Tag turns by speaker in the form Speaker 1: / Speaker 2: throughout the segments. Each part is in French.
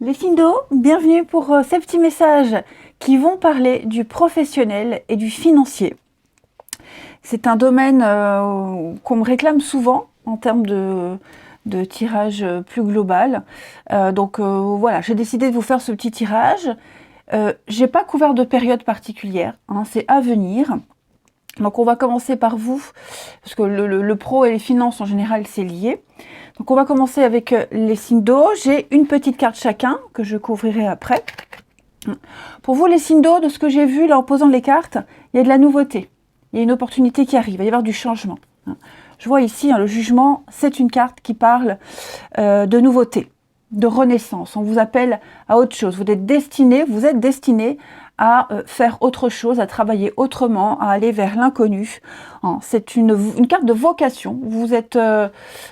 Speaker 1: Les signes d'eau, bienvenue pour ces petits messages qui vont parler du professionnel et du financier. C'est un domaine qu'on me réclame souvent en termes de tirage plus global. Voilà, j'ai décidé de vous faire ce petit tirage. J'ai pas couvert de période particulière, hein, c'est à venir. Donc on va commencer par vous, parce que le pro et les finances en général c'est lié. Donc on va commencer avec les signes d'eau. J'ai une petite carte chacun que je couvrirai après. Pour vous les signes d'eau, de ce que j'ai vu là en posant les cartes, il y a de la nouveauté. Il y a une opportunité qui arrive, il va y avoir du changement. Je vois ici le jugement, c'est une carte qui parle de nouveauté, de renaissance. On vous appelle à autre chose. Vous êtes destiné à faire autre chose, à travailler autrement, à aller vers l'inconnu. C'est une carte de vocation. Vous êtes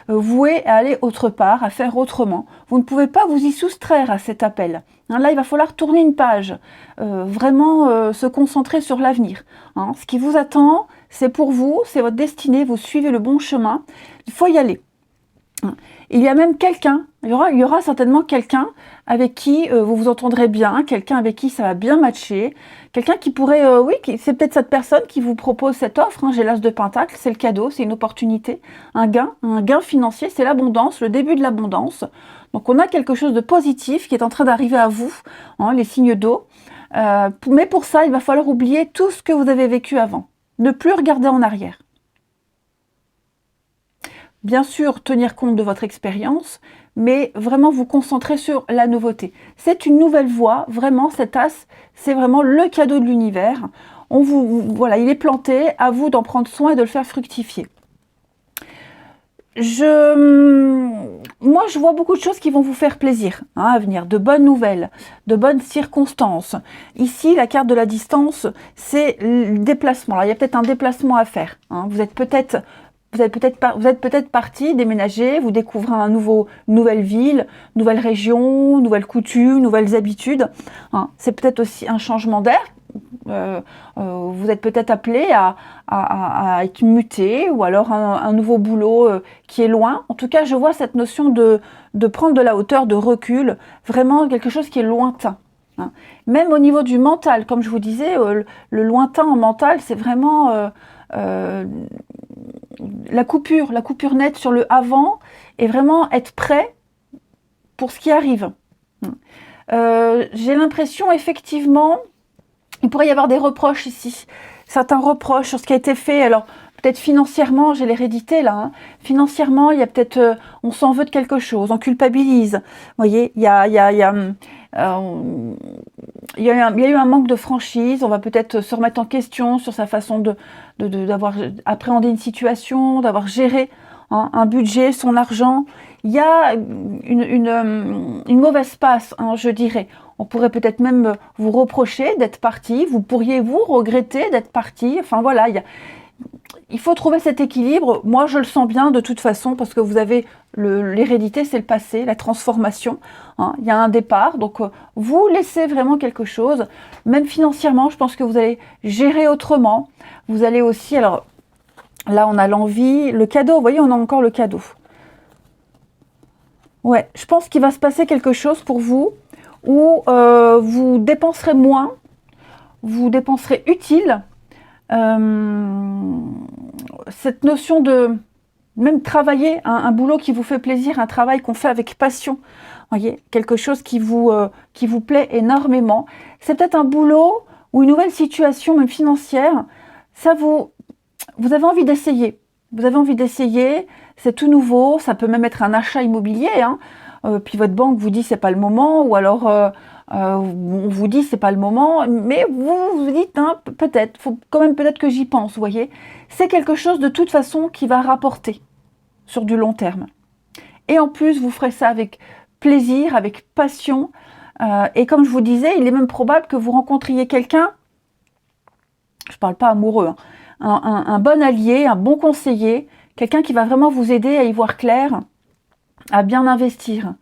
Speaker 1: voué à aller autre part, à faire autrement. Vous ne pouvez pas vous y soustraire à cet appel. Là, il va falloir tourner une page, vraiment se concentrer sur l'avenir. Ce qui vous attend, c'est pour vous, c'est votre destinée, vous suivez le bon chemin. Il faut y aller. Il y a même quelqu'un, il y aura certainement quelqu'un avec qui vous vous entendrez bien, quelqu'un avec qui ça va bien matcher, quelqu'un qui pourrait, c'est peut-être cette personne qui vous propose cette offre, j'ai l'as de Pentacle, c'est le cadeau, c'est une opportunité, un gain financier, c'est l'abondance, le début de l'abondance. Donc on a quelque chose de positif qui est en train d'arriver à vous, les signes d'eau. Mais pour ça, il va falloir oublier tout ce que vous avez vécu avant, ne plus regarder en arrière. Bien sûr, tenir compte de votre expérience, mais vraiment vous concentrer sur la nouveauté. C'est une nouvelle voie, vraiment, cet as, c'est vraiment le cadeau de l'univers. Voilà, il est planté, à vous d'en prendre soin et de le faire fructifier. Moi, je vois beaucoup de choses qui vont vous faire plaisir à venir, de bonnes nouvelles, de bonnes circonstances. Ici, la carte de la distance, c'est le déplacement. Alors, il y a peut-être un déplacement à faire. Vous êtes peut-être parti déménager, vous découvrez une nouvelle ville, nouvelle région, nouvelles coutumes, nouvelles habitudes. C'est peut-être aussi un changement d'air. Vous êtes peut-être appelé à être muté ou alors un nouveau boulot qui est loin. En tout cas, je vois cette notion de prendre de la hauteur, de recul, vraiment quelque chose qui est lointain. Même au niveau du mental, comme je vous disais, le lointain en mental, c'est vraiment la coupure nette sur le avant et vraiment être prêt pour ce qui arrive. J'ai l'impression effectivement, il pourrait y avoir des reproches ici, certains reproches sur ce qui a été fait. Alors peut-être financièrement, j'ai l'hérédité là. Financièrement, il y a peut-être, on s'en veut de quelque chose, on culpabilise. Vous voyez, il y a eu un manque de franchise, on va peut-être se remettre en question sur sa façon d'avoir appréhendé une situation, d'avoir géré un budget, son argent. Il y a une mauvaise passe, je dirais. On pourrait peut-être même vous reprocher d'être parti, vous pourriez vous regretter d'être parti. Enfin voilà, il faut trouver cet équilibre. Moi, je le sens bien de toute façon parce que vous avez l'hérédité, c'est le passé, la transformation. Il y a un départ, donc vous laissez vraiment quelque chose. Même financièrement, je pense que vous allez gérer autrement. Vous allez aussi, alors là, on a l'envie, le cadeau. Vous voyez, on a encore le cadeau. Ouais, je pense qu'il va se passer quelque chose pour vous où vous dépenserez moins, vous dépenserez utile. Cette notion de même travailler un boulot qui vous fait plaisir, un travail qu'on fait avec passion, voyez, quelque chose qui vous plaît énormément. C'est peut-être un boulot ou une nouvelle situation, même financière, vous avez envie d'essayer. Vous avez envie d'essayer, c'est tout nouveau, ça peut même être un achat immobilier, puis votre banque vous dit c'est pas le moment, ou alors on vous dit c'est pas le moment, mais vous vous dites peut-être, faut quand même peut-être que j'y pense, vous voyez. C'est quelque chose de toute façon qui va rapporter sur du long terme. Et en plus, vous ferez ça avec plaisir, avec passion, et comme je vous disais, il est même probable que vous rencontriez quelqu'un, je parle pas amoureux, un bon allié, un bon conseiller, quelqu'un qui va vraiment vous aider à y voir clair, à bien investir.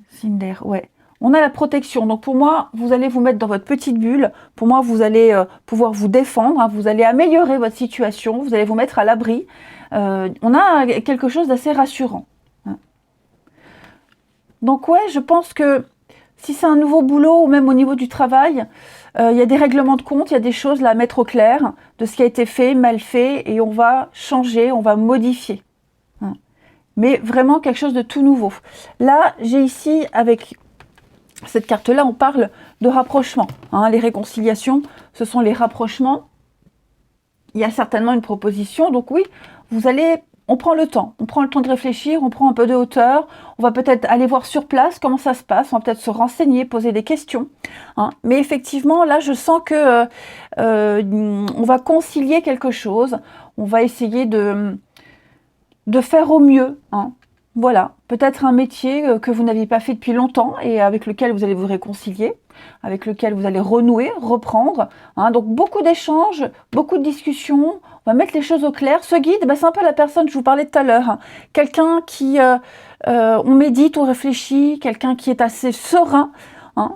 Speaker 1: Cinder, ouais. On a la protection. Donc pour moi, vous allez vous mettre dans votre petite bulle. Pour moi, vous allez pouvoir vous défendre. Vous allez améliorer votre situation. Vous allez vous mettre à l'abri. On a quelque chose d'assez rassurant. Donc ouais, je pense que Si c'est un nouveau boulot ou même au niveau du travail, il y a des règlements de compte, il y a des choses là, à mettre au clair de ce qui a été fait, mal fait, et on va changer, on va modifier. Hein. Mais vraiment quelque chose de tout nouveau. Là, j'ai ici, avec cette carte-là, on parle de rapprochement. Hein. Les réconciliations, ce sont les rapprochements. Il y a certainement une proposition, donc oui, on prend le temps de réfléchir, on prend un peu de hauteur, on va peut-être aller voir sur place comment ça se passe, on va peut-être se renseigner, poser des questions. Hein. Mais effectivement, là, je sens que on va concilier quelque chose, on va essayer de faire au mieux. Hein. Voilà, peut-être un métier que vous n'aviez pas fait depuis longtemps et avec lequel vous allez vous réconcilier, avec lequel vous allez renouer, reprendre. Hein. Donc beaucoup d'échanges, beaucoup de discussions, on va mettre les choses au clair. Ce guide, c'est un peu la personne que je vous parlais tout à l'heure. Hein. Quelqu'un qui, on médite, on réfléchit, quelqu'un qui est assez serein, hein.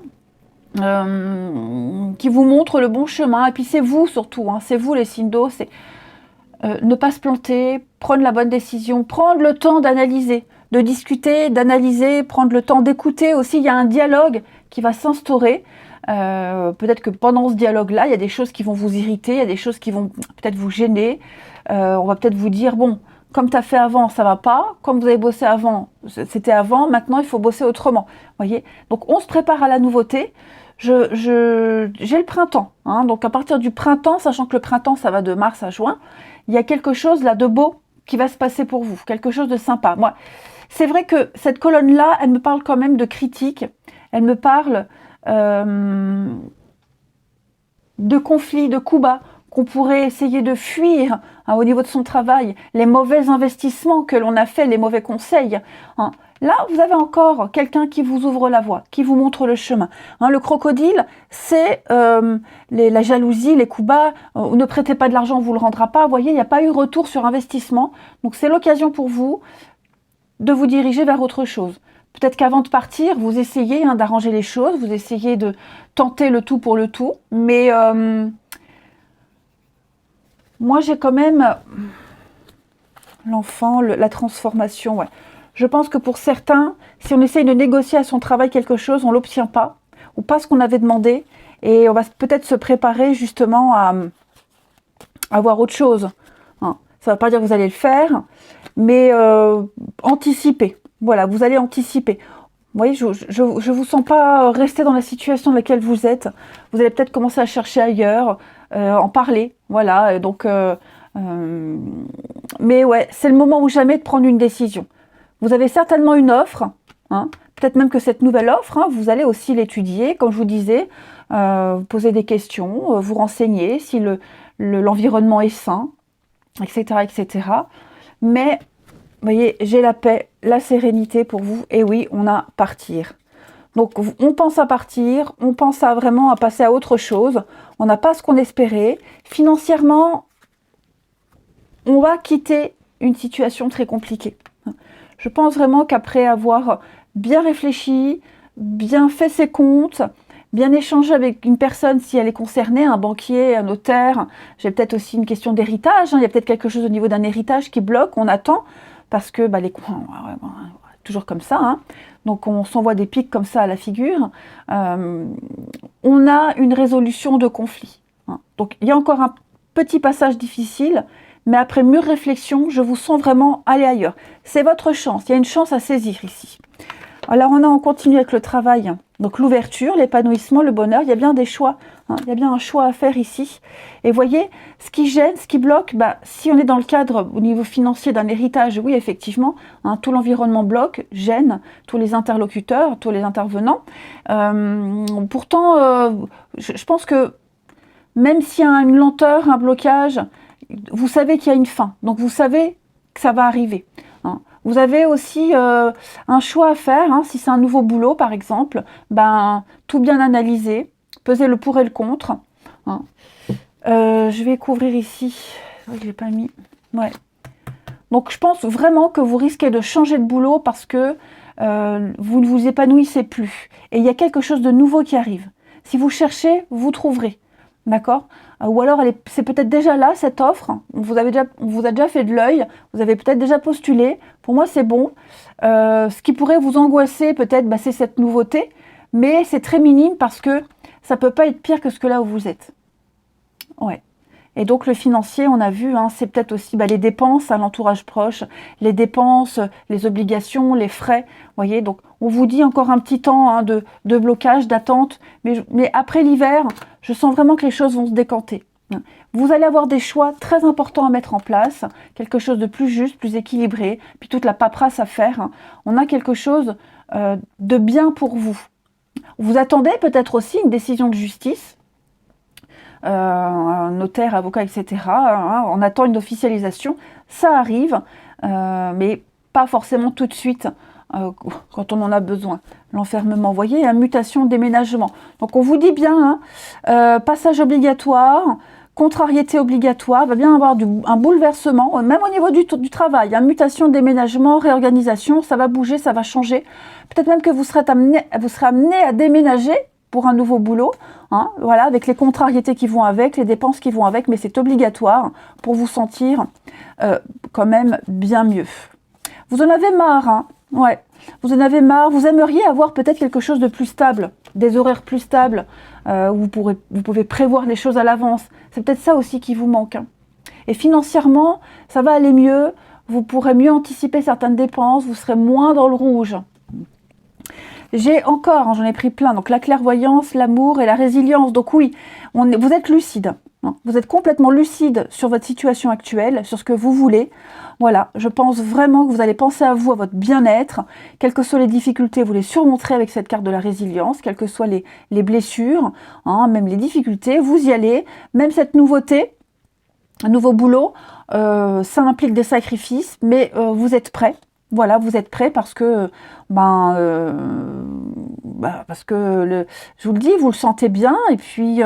Speaker 1: Qui vous montre le bon chemin. Et puis c'est vous surtout, hein. C'est vous les signes d'eau, c'est... ne pas se planter, prendre la bonne décision, prendre le temps d'analyser, de discuter, d'analyser, prendre le temps d'écouter aussi. Il y a un dialogue qui va s'instaurer. Peut-être que pendant ce dialogue-là, il y a des choses qui vont vous irriter, il y a des choses qui vont peut-être vous gêner. On va peut-être vous dire, bon, comme tu as fait avant, ça va pas. Comme vous avez bossé avant, c'était avant. Maintenant, il faut bosser autrement. Voyez. Donc, on se prépare à la nouveauté. J'ai le printemps. Hein, donc, à partir du printemps, sachant que le printemps, ça va de mars à juin, il y a quelque chose là de beau qui va se passer pour vous, quelque chose de sympa. Moi, c'est vrai que cette colonne-là, elle me parle quand même de critique, elle me parle de conflits, de coups bas, qu'on pourrait essayer de fuir hein, au niveau de son travail, les mauvais investissements que l'on a fait, les mauvais conseils. Hein. Là, vous avez encore quelqu'un qui vous ouvre la voie, qui vous montre le chemin. Hein, le crocodile, c'est la jalousie, les coups bas. Ne prêtez pas de l'argent, on vous le rendra pas. Vous voyez, il n'y a pas eu retour sur investissement. Donc, c'est l'occasion pour vous de vous diriger vers autre chose. Peut-être qu'avant de partir, vous essayez hein, d'arranger les choses, vous essayez de tenter le tout pour le tout. Mais moi, j'ai quand même l'enfant, la transformation, ouais. Je pense que pour certains, si on essaye de négocier à son travail quelque chose, on ne l'obtient pas, ou pas ce qu'on avait demandé, et on va peut-être se préparer justement à voir autre chose. Hein. Ça ne va pas dire que vous allez le faire, mais anticiper. Voilà, vous allez anticiper. Vous voyez, je ne vous sens pas rester dans la situation dans laquelle vous êtes. Vous allez peut-être commencer à chercher ailleurs, en parler. Voilà, donc... mais ouais, c'est le moment ou jamais de prendre une décision. Vous avez certainement une offre, hein, peut-être même que cette nouvelle offre, hein, vous allez aussi l'étudier, comme je vous disais, vous poser des questions, vous renseigner si l'environnement est sain, etc., etc. Mais, vous voyez, j'ai la paix, la sérénité pour vous, et oui, on a partir. Donc, on pense à partir, on pense vraiment à passer à autre chose, on n'a pas ce qu'on espérait. Financièrement, on va quitter une situation très compliquée. Je pense vraiment qu'après avoir bien réfléchi, bien fait ses comptes, bien échanger avec une personne si elle est concernée, un banquier, un notaire, j'ai peut-être aussi une question d'héritage, hein, il y a peut-être quelque chose au niveau d'un héritage qui bloque, on attend, parce que toujours comme ça, hein, donc on s'envoie des pics comme ça à la figure, on a une résolution de conflit. Hein. Donc il y a encore un petit passage difficile, mais après mûre réflexion, je vous sens vraiment aller ailleurs. C'est votre chance, il y a une chance à saisir ici. Alors on continue avec le travail, donc l'ouverture, l'épanouissement, le bonheur, il y a bien des choix, hein, il y a bien un choix à faire ici. Et voyez, ce qui gêne, ce qui bloque, si on est dans le cadre au niveau financier d'un héritage, oui effectivement, hein, tout l'environnement bloque, gêne, tous les interlocuteurs, tous les intervenants. Pourtant, je pense que même s'il y a une lenteur, un blocage, vous savez qu'il y a une fin, donc vous savez que ça va arriver. Hein. Vous avez aussi un choix à faire, hein, si c'est un nouveau boulot par exemple, tout bien analyser, peser le pour et le contre. Hein. Je vais couvrir ici, je ne l'ai pas mis. Ouais. Donc je pense vraiment que vous risquez de changer de boulot parce que vous ne vous épanouissez plus. Et il y a quelque chose de nouveau qui arrive. Si vous cherchez, vous trouverez. D'accord ? Ou alors, c'est peut-être déjà là, cette offre. On vous a déjà fait de l'œil. Vous avez peut-être déjà postulé. Pour moi, c'est bon. Ce qui pourrait vous angoisser, peut-être, c'est cette nouveauté. mais c'est très minime parce que ça peut pas être pire que ce que là où vous êtes. Ouais. Et donc le financier, on a vu, hein, c'est peut-être aussi les dépenses à l'entourage proche, les dépenses, les obligations, les frais. Vous voyez, donc on vous dit encore un petit temps hein, de blocage, d'attente, mais après l'hiver, je sens vraiment que les choses vont se décanter. Vous allez avoir des choix très importants à mettre en place, quelque chose de plus juste, plus équilibré, puis toute la paperasse à faire. Hein. On a quelque chose de bien pour vous. Vous attendez peut-être aussi une décision de justice, un notaire, avocat, etc. Hein, on attend une officialisation, ça arrive, mais pas forcément tout de suite quand on en a besoin. L'enfermement, vous voyez, mutation, déménagement. Donc on vous dit bien, hein, passage obligatoire, contrariété obligatoire, il va bien avoir un bouleversement, même au niveau du travail, hein, mutation, déménagement, réorganisation, ça va bouger, ça va changer. Peut-être même que vous serez amené à déménager pour un nouveau boulot, hein, voilà, avec les contrariétés qui vont avec, les dépenses qui vont avec, mais c'est obligatoire pour vous sentir quand même bien mieux. Vous en avez marre, hein, ouais, vous en avez marre, vous aimeriez avoir peut-être quelque chose de plus stable, des horaires plus stables, où vous pouvez prévoir les choses à l'avance. C'est peut-être ça aussi qui vous manque. Hein. Et financièrement, ça va aller mieux, vous pourrez mieux anticiper certaines dépenses, vous serez moins dans le rouge. J'ai encore, hein, j'en ai pris plein, donc la clairvoyance, l'amour et la résilience. Donc oui, vous êtes lucide, hein, vous êtes complètement lucide sur votre situation actuelle, sur ce que vous voulez. Voilà, je pense vraiment que vous allez penser à vous, à votre bien-être. Quelles que soient les difficultés, vous les surmonterez avec cette carte de la résilience, quelles que soient les blessures, hein, même les difficultés, vous y allez. Même cette nouveauté, un nouveau boulot, ça implique des sacrifices, mais vous êtes prêts. Voilà, vous êtes prêts parce que, je vous le dis, vous le sentez bien. Et puis,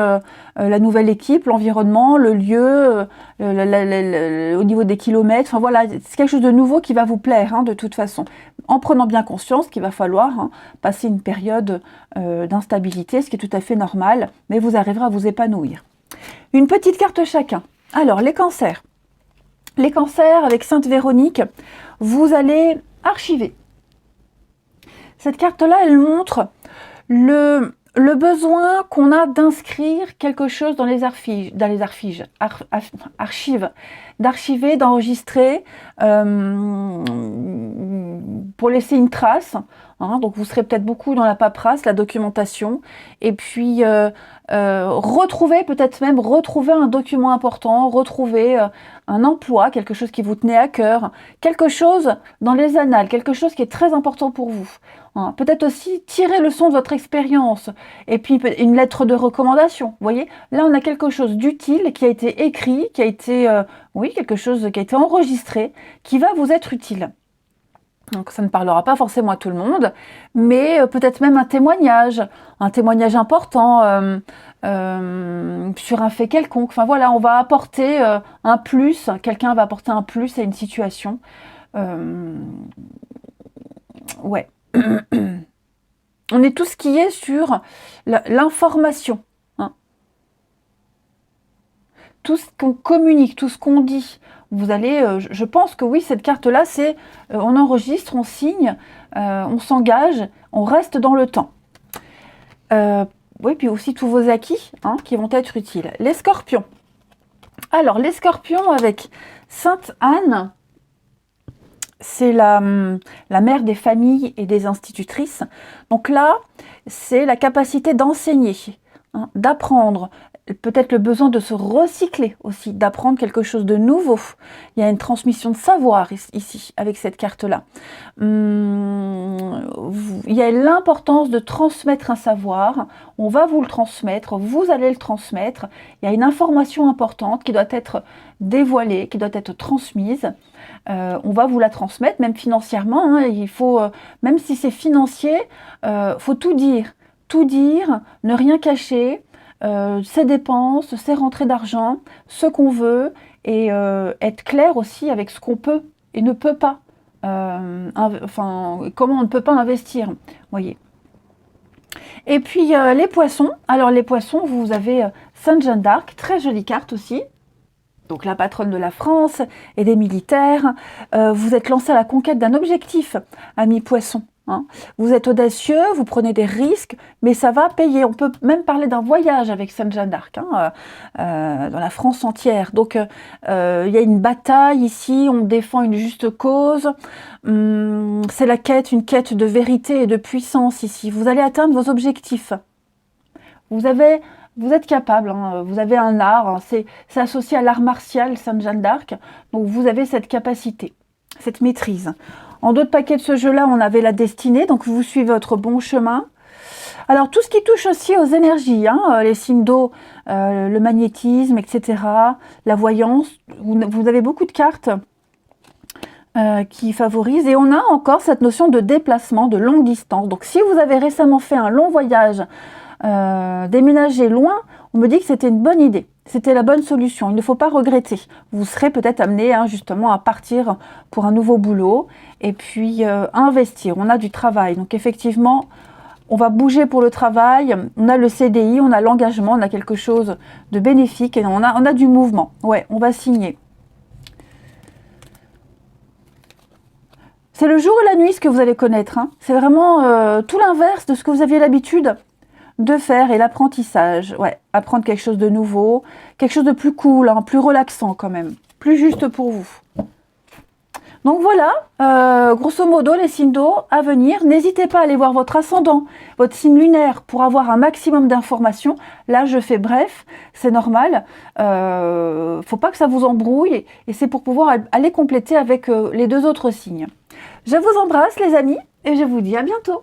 Speaker 1: la nouvelle équipe, l'environnement, le lieu, au niveau des kilomètres, enfin voilà, c'est quelque chose de nouveau qui va vous plaire, hein, de toute façon. En prenant bien conscience qu'il va falloir hein, passer une période d'instabilité, ce qui est tout à fait normal, mais vous arriverez à vous épanouir. Une petite carte chacun. Alors, les cancers. Les cancers, avec Sainte Véronique, vous allez archiver. Cette carte-là, elle montre le besoin qu'on a d'inscrire quelque chose dans les archives, d'archiver, d'enregistrer, pour laisser une trace. Hein, donc vous serez peut-être beaucoup dans la paperasse, la documentation, et puis peut-être même retrouver un document important, retrouver un emploi, quelque chose qui vous tenait à cœur, quelque chose dans les annales, quelque chose qui est très important pour vous. Hein, peut-être aussi tirer leçon de votre expérience, et puis une lettre de recommandation. Vous voyez, là on a quelque chose d'utile qui a été écrit, qui a été, quelque chose qui a été enregistré, qui va vous être utile. Donc ça ne parlera pas forcément à tout le monde, mais peut-être même un témoignage important sur un fait quelconque. Enfin voilà, on va apporter un plus, quelqu'un va apporter un plus à une situation. Ouais. On est tout ce qui est sur l'information. Hein. Tout ce qu'on communique, tout ce qu'on dit. Vous allez, je pense que oui, cette carte-là, c'est on enregistre, on signe, on s'engage, on reste dans le temps. Oui, puis aussi tous vos acquis hein, qui vont être utiles. Les scorpions. Alors, les scorpions avec Sainte Anne, c'est la mère des familles et des institutrices. Donc là, c'est la capacité d'enseigner, hein, d'apprendre, peut-être le besoin de se recycler aussi, d'apprendre quelque chose de nouveau. Il y a une transmission de savoir ici, avec cette carte-là. Il y a l'importance de transmettre un savoir. On va vous le transmettre, vous allez le transmettre. Il y a une information importante qui doit être dévoilée, qui doit être transmise. On va vous la transmettre, même financièrement. Hein, il faut, même si c'est financier, faut tout dire. Tout dire, ne rien cacher. Ses dépenses, ses rentrées d'argent, ce qu'on veut, et être clair aussi avec ce qu'on peut et ne peut pas. Comment on ne peut pas investir, voyez. Et puis les poissons. Alors les poissons, vous avez Sainte Jeanne d'Arc, très jolie carte aussi. Donc la patronne de la France et des militaires. Vous êtes lancé à la conquête d'un objectif, ami poisson. hein. Vous êtes audacieux, vous prenez des risques, mais ça va payer. On peut même parler d'un voyage avec Sainte Jeanne d'Arc, hein, dans la France entière. Donc, il y a une bataille ici, on défend une juste cause. C'est la quête, une quête de vérité et de puissance ici. Vous allez atteindre vos objectifs. Vous êtes capable, hein, vous avez un art, hein, c'est associé à l'art martial, Sainte Jeanne d'Arc, donc vous avez cette capacité, cette maîtrise. En d'autres paquets de ce jeu-là, on avait la destinée, donc vous suivez votre bon chemin. Alors tout ce qui touche aussi aux énergies, hein, les signes d'eau, le magnétisme, etc., la voyance, vous avez beaucoup de cartes qui favorisent, et on a encore cette notion de déplacement, de longue distance. Donc si vous avez récemment fait un long voyage, déménager loin, on me dit que c'était une bonne idée, c'était la bonne solution, il ne faut pas regretter. Vous serez peut-être amené justement à partir pour un nouveau boulot et puis à investir. On a du travail, donc effectivement on va bouger pour le travail, on a le CDI, on a l'engagement, on a quelque chose de bénéfique et on a du mouvement. Ouais, on va signer. C'est le jour et la nuit ce que vous allez connaître, hein. C'est vraiment tout l'inverse de ce que vous aviez l'habitude de faire, et l'apprentissage, ouais, apprendre quelque chose de nouveau, quelque chose de plus cool, hein, plus relaxant quand même, plus juste pour vous. Donc voilà, grosso modo les signes d'eau à venir. N'hésitez pas à aller voir votre ascendant, votre signe lunaire pour avoir un maximum d'informations. Là je fais bref, c'est normal, faut pas que ça vous embrouille, et c'est pour pouvoir aller compléter avec les deux autres signes. Je vous embrasse les amis et je vous dis à bientôt.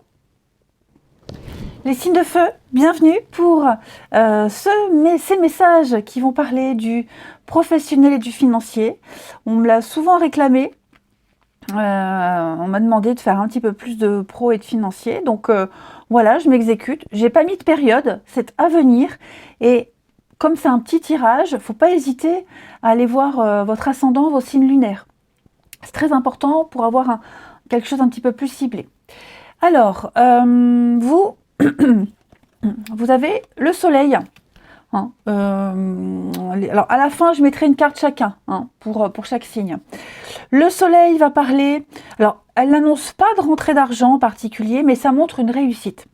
Speaker 1: Les signes de feu, bienvenue pour ces messages qui vont parler du professionnel et du financier. On me l'a souvent réclamé. On m'a demandé de faire un petit peu plus de pro et de financier. Donc voilà, je m'exécute. J'ai pas mis de période, c'est à venir. Et comme c'est un petit tirage, il ne faut pas hésiter à aller voir votre ascendant, vos signes lunaires. C'est très important pour avoir quelque chose un petit peu plus ciblé. Alors, vous avez le soleil, hein, alors à la fin je mettrai une carte chacun, hein, pour chaque signe. Le soleil va parler, alors elle n'annonce pas de rentrée d'argent en particulier, mais ça montre une réussite,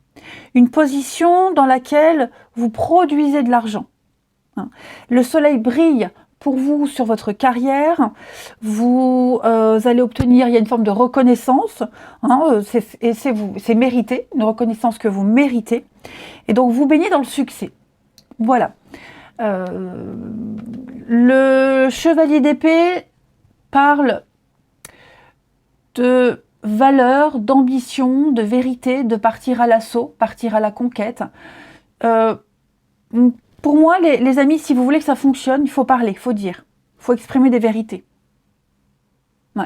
Speaker 1: une position dans laquelle vous produisez de l'argent, hein. Le soleil brille pour vous sur votre carrière, vous allez obtenir, il y a une forme de reconnaissance, hein, c'est mérité, une reconnaissance que vous méritez, et donc vous baignez dans le succès. Voilà. Le chevalier d'épée parle de valeur, d'ambition, de vérité, de partir à l'assaut, partir à la conquête. Pour moi, les amis, si vous voulez que ça fonctionne, il faut parler, il faut dire, il faut exprimer des vérités. Ouais.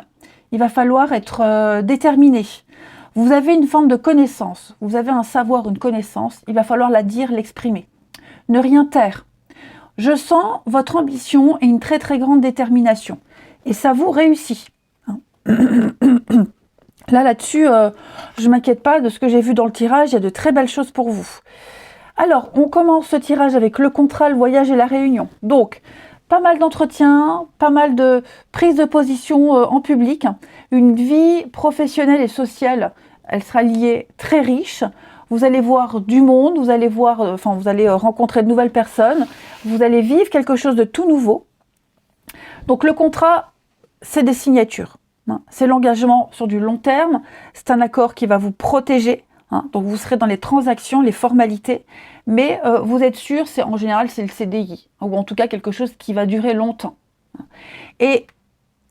Speaker 1: Il va falloir être déterminé. Vous avez une forme de connaissance, vous avez un savoir, une connaissance, il va falloir la dire, l'exprimer. Ne rien taire. Je sens votre ambition et une très très grande détermination. Et ça vous réussit. Là-dessus, je ne m'inquiète pas de ce que j'ai vu dans le tirage, il y a de très belles choses pour vous. Alors, on commence ce tirage avec le contrat, le voyage et la réunion. Donc, pas mal d'entretiens, pas mal de prises de position en public. Une vie professionnelle et sociale, elle sera liée très riche. Vous allez voir du monde, vous allez rencontrer de nouvelles personnes. Vous allez vivre quelque chose de tout nouveau. Donc, le contrat, c'est des signatures, hein. C'est l'engagement sur du long terme. C'est un accord qui va vous protéger. Hein, donc vous serez dans les transactions, les formalités, mais vous êtes sûr, en général c'est le CDI, ou en tout cas quelque chose qui va durer longtemps. Et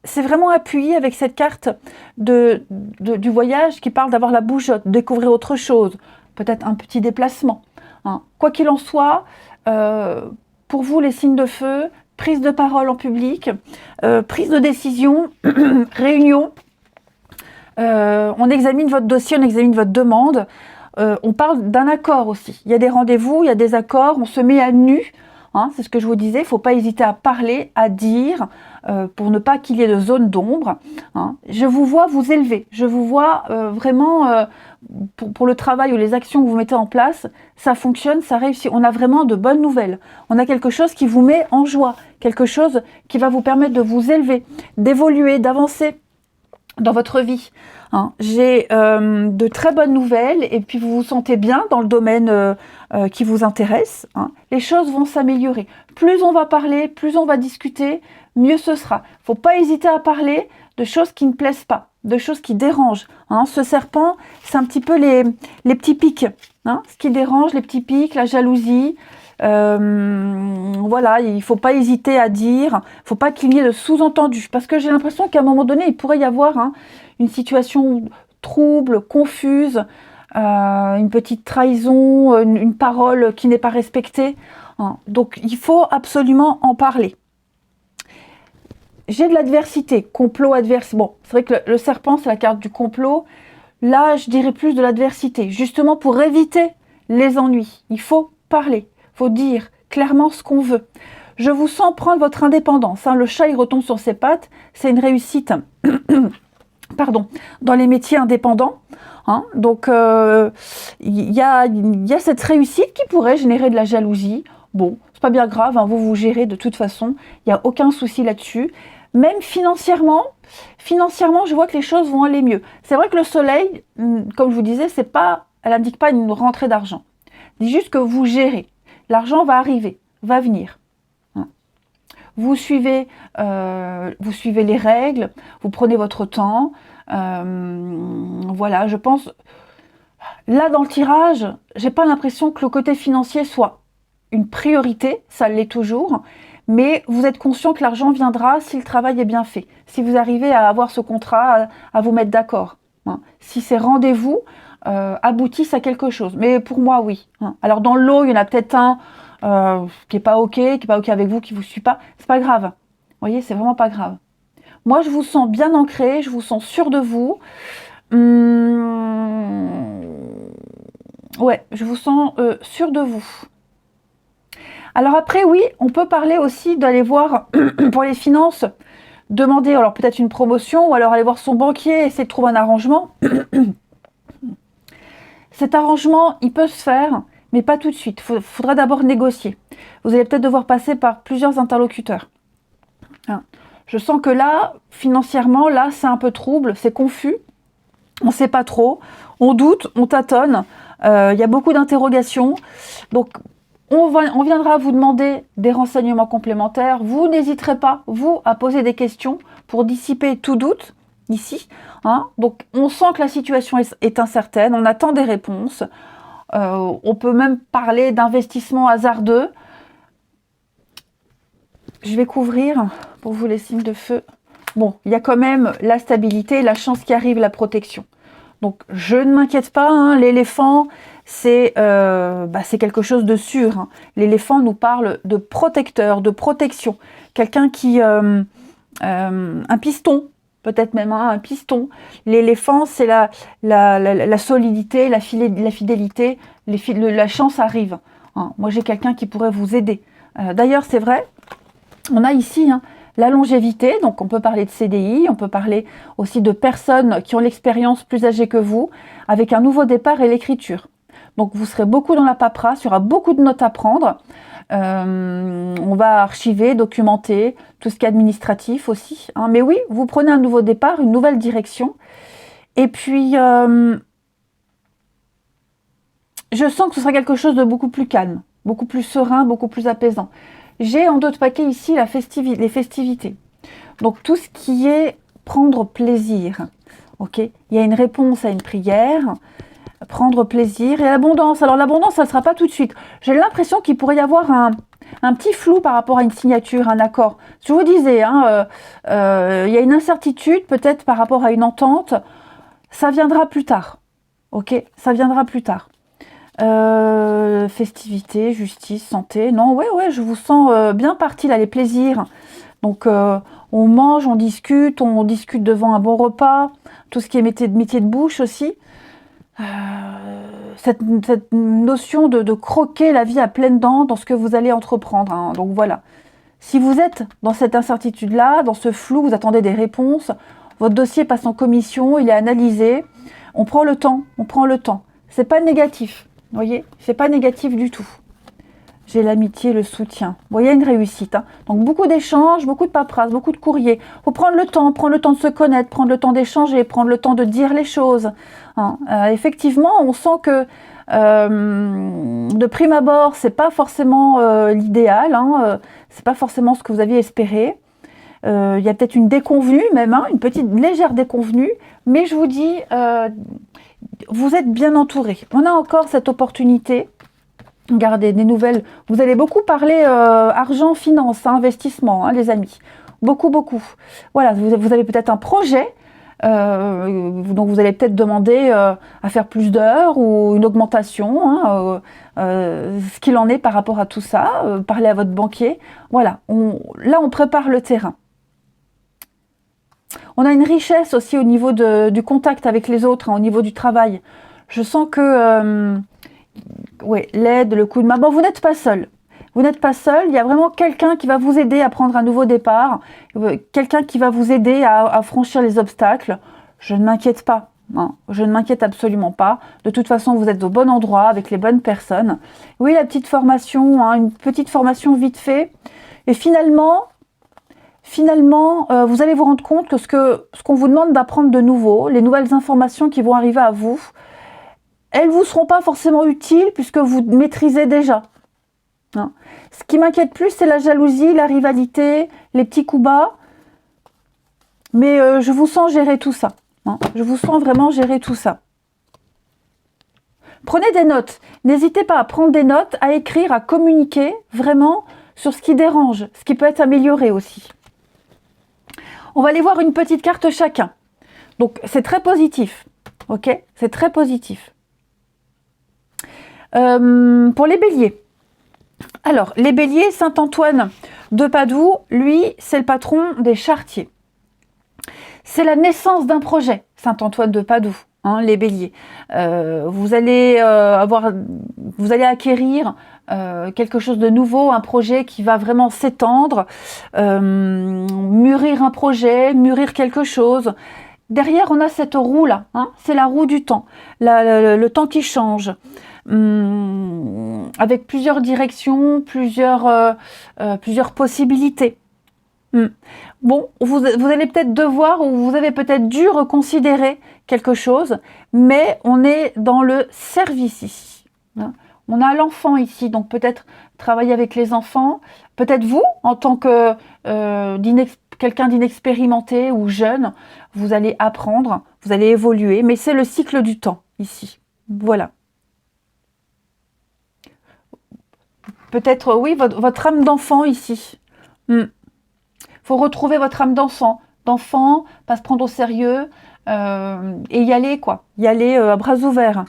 Speaker 1: c'est vraiment appuyé avec cette carte du voyage qui parle d'avoir la bougeotte, découvrir autre chose, peut-être un petit déplacement, hein. Quoi qu'il en soit, pour vous les signes de feu, prise de parole en public, prise de décision, réunion. On examine votre dossier, on examine votre demande, on parle d'un accord aussi. Il y a des rendez-vous, il y a des accords, on se met à nu, hein, c'est ce que je vous disais, il ne faut pas hésiter à parler, à dire, pour ne pas qu'il y ait de zone d'ombre, hein. Je vous vois vous élever, je vous vois vraiment, pour le travail ou les actions que vous mettez en place, ça fonctionne, ça réussit, on a vraiment de bonnes nouvelles, on a quelque chose qui vous met en joie, quelque chose qui va vous permettre de vous élever, d'évoluer, d'avancer dans votre vie. hein. J'ai de très bonnes nouvelles et puis vous vous sentez bien dans le domaine qui vous intéresse, hein. Les choses vont s'améliorer. Plus on va parler, plus on va discuter, mieux ce sera. Il ne faut pas hésiter à parler de choses qui ne plaisent pas, de choses qui dérangent, hein. Ce serpent, c'est un petit peu les petits pics, hein. Ce qui dérange, les petits pics, la jalousie. Voilà, il ne faut pas hésiter à dire, il ne faut pas qu'il y ait de sous-entendu, parce que j'ai l'impression qu'à un moment donné, il pourrait y avoir, hein, une situation trouble, confuse, une petite trahison, une parole qui n'est pas respectée, hein. Donc il faut absolument en parler. J'ai de l'adversité, complot adverse. Bon, c'est vrai que le serpent, c'est la carte du complot. Là, je dirais plus de l'adversité, justement pour éviter les ennuis. Il faut parler. Faut dire clairement ce qu'on veut. Je vous sens prendre votre indépendance, hein. Le chat, il retombe sur ses pattes. C'est une réussite pardon, dans les métiers indépendants, hein. Donc, il y a cette réussite qui pourrait générer de la jalousie. Bon, c'est pas bien grave, hein, vous gérez de toute façon. Il n'y a aucun souci là-dessus. Même financièrement, je vois que les choses vont aller mieux. C'est vrai que le soleil, comme je vous disais, elle n'indique pas une rentrée d'argent. Elle dit juste que vous gérez. L'argent va arriver, va venir. Vous suivez les règles, vous prenez votre temps. Voilà, je pense... Là, dans le tirage, j'ai pas l'impression que le côté financier soit une priorité, ça l'est toujours, mais vous êtes conscient que l'argent viendra si le travail est bien fait, si vous arrivez à avoir ce contrat, à vous mettre d'accord, hein. Si ces rendez-vous aboutissent à quelque chose. Mais pour moi, oui, hein. Alors dans le lot, il y en a peut-être un qui n'est pas OK avec vous, qui ne vous suit pas, c'est pas grave. Vous voyez, c'est vraiment pas grave. Moi, je vous sens bien ancré, je vous sens sûr de vous. Ouais, je vous sens sûr de vous. Alors après, oui, on peut parler aussi d'aller voir pour les finances, demander alors peut-être une promotion ou alors aller voir son banquier, essayer de trouver un arrangement. Cet arrangement, il peut se faire, mais pas tout de suite. Il faudra d'abord négocier. Vous allez peut-être devoir passer par plusieurs interlocuteurs. Hein. Je sens que là, financièrement, là, c'est un peu trouble, c'est confus. On ne sait pas trop, on doute, on tâtonne. Il y a beaucoup d'interrogations. Donc, on viendra vous demander des renseignements complémentaires. Vous n'hésiterez pas, vous, à poser des questions pour dissiper tout doute ici, hein. Donc, on sent que la situation est incertaine, on attend des réponses. On peut même parler d'investissement hasardeux. Je vais couvrir pour vous les signes de feu. Bon, il y a quand même la stabilité, la chance qui arrive, la protection. Donc, je ne m'inquiète pas, hein, l'éléphant, c'est quelque chose de sûr, hein. L'éléphant nous parle de protecteur, de protection. Quelqu'un qui... un piston, peut-être même, hein, un piston. L'éléphant, c'est la solidité, la fidélité, la chance arrive, hein. Moi, j'ai quelqu'un qui pourrait vous aider. D'ailleurs, c'est vrai, on a ici... hein, la longévité, donc on peut parler de CDI, on peut parler aussi de personnes qui ont l'expérience plus âgées que vous, avec un nouveau départ et l'écriture. Donc vous serez beaucoup dans la paperasse, il y aura beaucoup de notes à prendre. On va archiver, documenter, tout ce qui est administratif aussi, hein. Mais oui, vous prenez un nouveau départ, une nouvelle direction. Et puis, je sens que ce sera quelque chose de beaucoup plus calme, beaucoup plus serein, beaucoup plus apaisant. J'ai en d'autres paquets ici les festivités. Donc tout ce qui est prendre plaisir. Ok, il y a une réponse à une prière, prendre plaisir et l'abondance. Alors l'abondance, ça ne sera pas tout de suite. J'ai l'impression qu'il pourrait y avoir un petit flou par rapport à une signature, un accord. Je vous disais, hein, il y a une incertitude peut-être par rapport à une entente. Ça viendra plus tard. Ok, ça viendra plus tard. Festivité, justice, santé. Non, ouais, je vous sens bien parti là, les plaisirs. Donc, on mange, on discute devant un bon repas. Tout ce qui est métier de bouche aussi. Cette notion de croquer la vie à pleines dents dans ce que vous allez entreprendre, hein. Donc voilà. Si vous êtes dans cette incertitude-là, dans ce flou, vous attendez des réponses, votre dossier passe en commission, il est analysé. On prend le temps. C'est pas négatif. Vous voyez, c'est pas négatif du tout. j'ai l'amitié, le soutien. Vous voyez, une réussite. Hein. Donc, beaucoup d'échanges, beaucoup de paperasse, beaucoup de courriers. Il faut prendre le temps de se connaître, prendre le temps d'échanger, prendre le temps de dire les choses. Hein. Effectivement, on sent que de prime abord, c'est pas forcément l'idéal. Hein. C'est pas forcément ce que vous aviez espéré. Il y a peut-être une déconvenue même, hein, une petite légère déconvenue. Mais je vous dis, vous êtes bien entouré. On a encore cette opportunité. Regardez, des nouvelles. Vous allez beaucoup parler argent, finance, hein, investissement, hein, les amis. Beaucoup, beaucoup. Voilà, vous avez peut-être un projet, donc vous allez peut-être demander à faire plus d'heures ou une augmentation, hein, ce qu'il en est par rapport à tout ça. Parler à votre banquier. Voilà, là on prépare le terrain. On a une richesse aussi au niveau du contact avec les autres, hein, au niveau du travail. Je sens que... oui, l'aide, le coup de main. Bon, vous n'êtes pas seul. Vous n'êtes pas seul. Il y a vraiment quelqu'un qui va vous aider à prendre un nouveau départ. Quelqu'un qui va vous aider à franchir les obstacles. Je ne m'inquiète pas. Hein. Je ne m'inquiète absolument pas. De toute façon, vous êtes au bon endroit avec les bonnes personnes. Oui, la petite formation, hein, une petite formation vite fait. Et finalement, vous allez vous rendre compte que ce qu'on vous demande d'apprendre de nouveau, les nouvelles informations qui vont arriver à vous, elles ne vous seront pas forcément utiles puisque vous maîtrisez déjà. Hein. Ce qui m'inquiète plus, c'est la jalousie, la rivalité, les petits coups bas. Mais je vous sens gérer tout ça. Hein. Je vous sens vraiment gérer tout ça. Prenez des notes. N'hésitez pas à prendre des notes, à écrire, à communiquer vraiment sur ce qui dérange, ce qui peut être amélioré aussi. On va aller voir une petite carte chacun. Donc, c'est très positif. Ok ? C'est très positif. Pour les béliers. Alors, les béliers, Saint-Antoine de Padoue, lui, c'est le patron des charretiers. C'est la naissance d'un projet, Saint-Antoine de Padoue, hein, les béliers. Vous allez acquérir quelque chose de nouveau, un projet qui va vraiment s'étendre, mûrir un projet, mûrir quelque chose. Derrière, on a cette roue-là, hein, c'est la roue du temps, le temps qui change. Avec plusieurs directions, plusieurs possibilités. Bon, vous allez peut-être devoir, ou vous avez peut-être dû reconsidérer quelque chose, mais on est dans le service ici. Hein. On a l'enfant ici, donc peut-être travailler avec les enfants, peut-être vous, en tant que quelqu'un d'inexpérimenté ou jeune, vous allez apprendre, vous allez évoluer, mais c'est le cycle du temps ici. Voilà. Peut-être, oui, votre âme d'enfant ici. Faut retrouver votre âme d'enfant. D'enfant, pas se prendre au sérieux et y aller, quoi. Y aller à bras ouverts.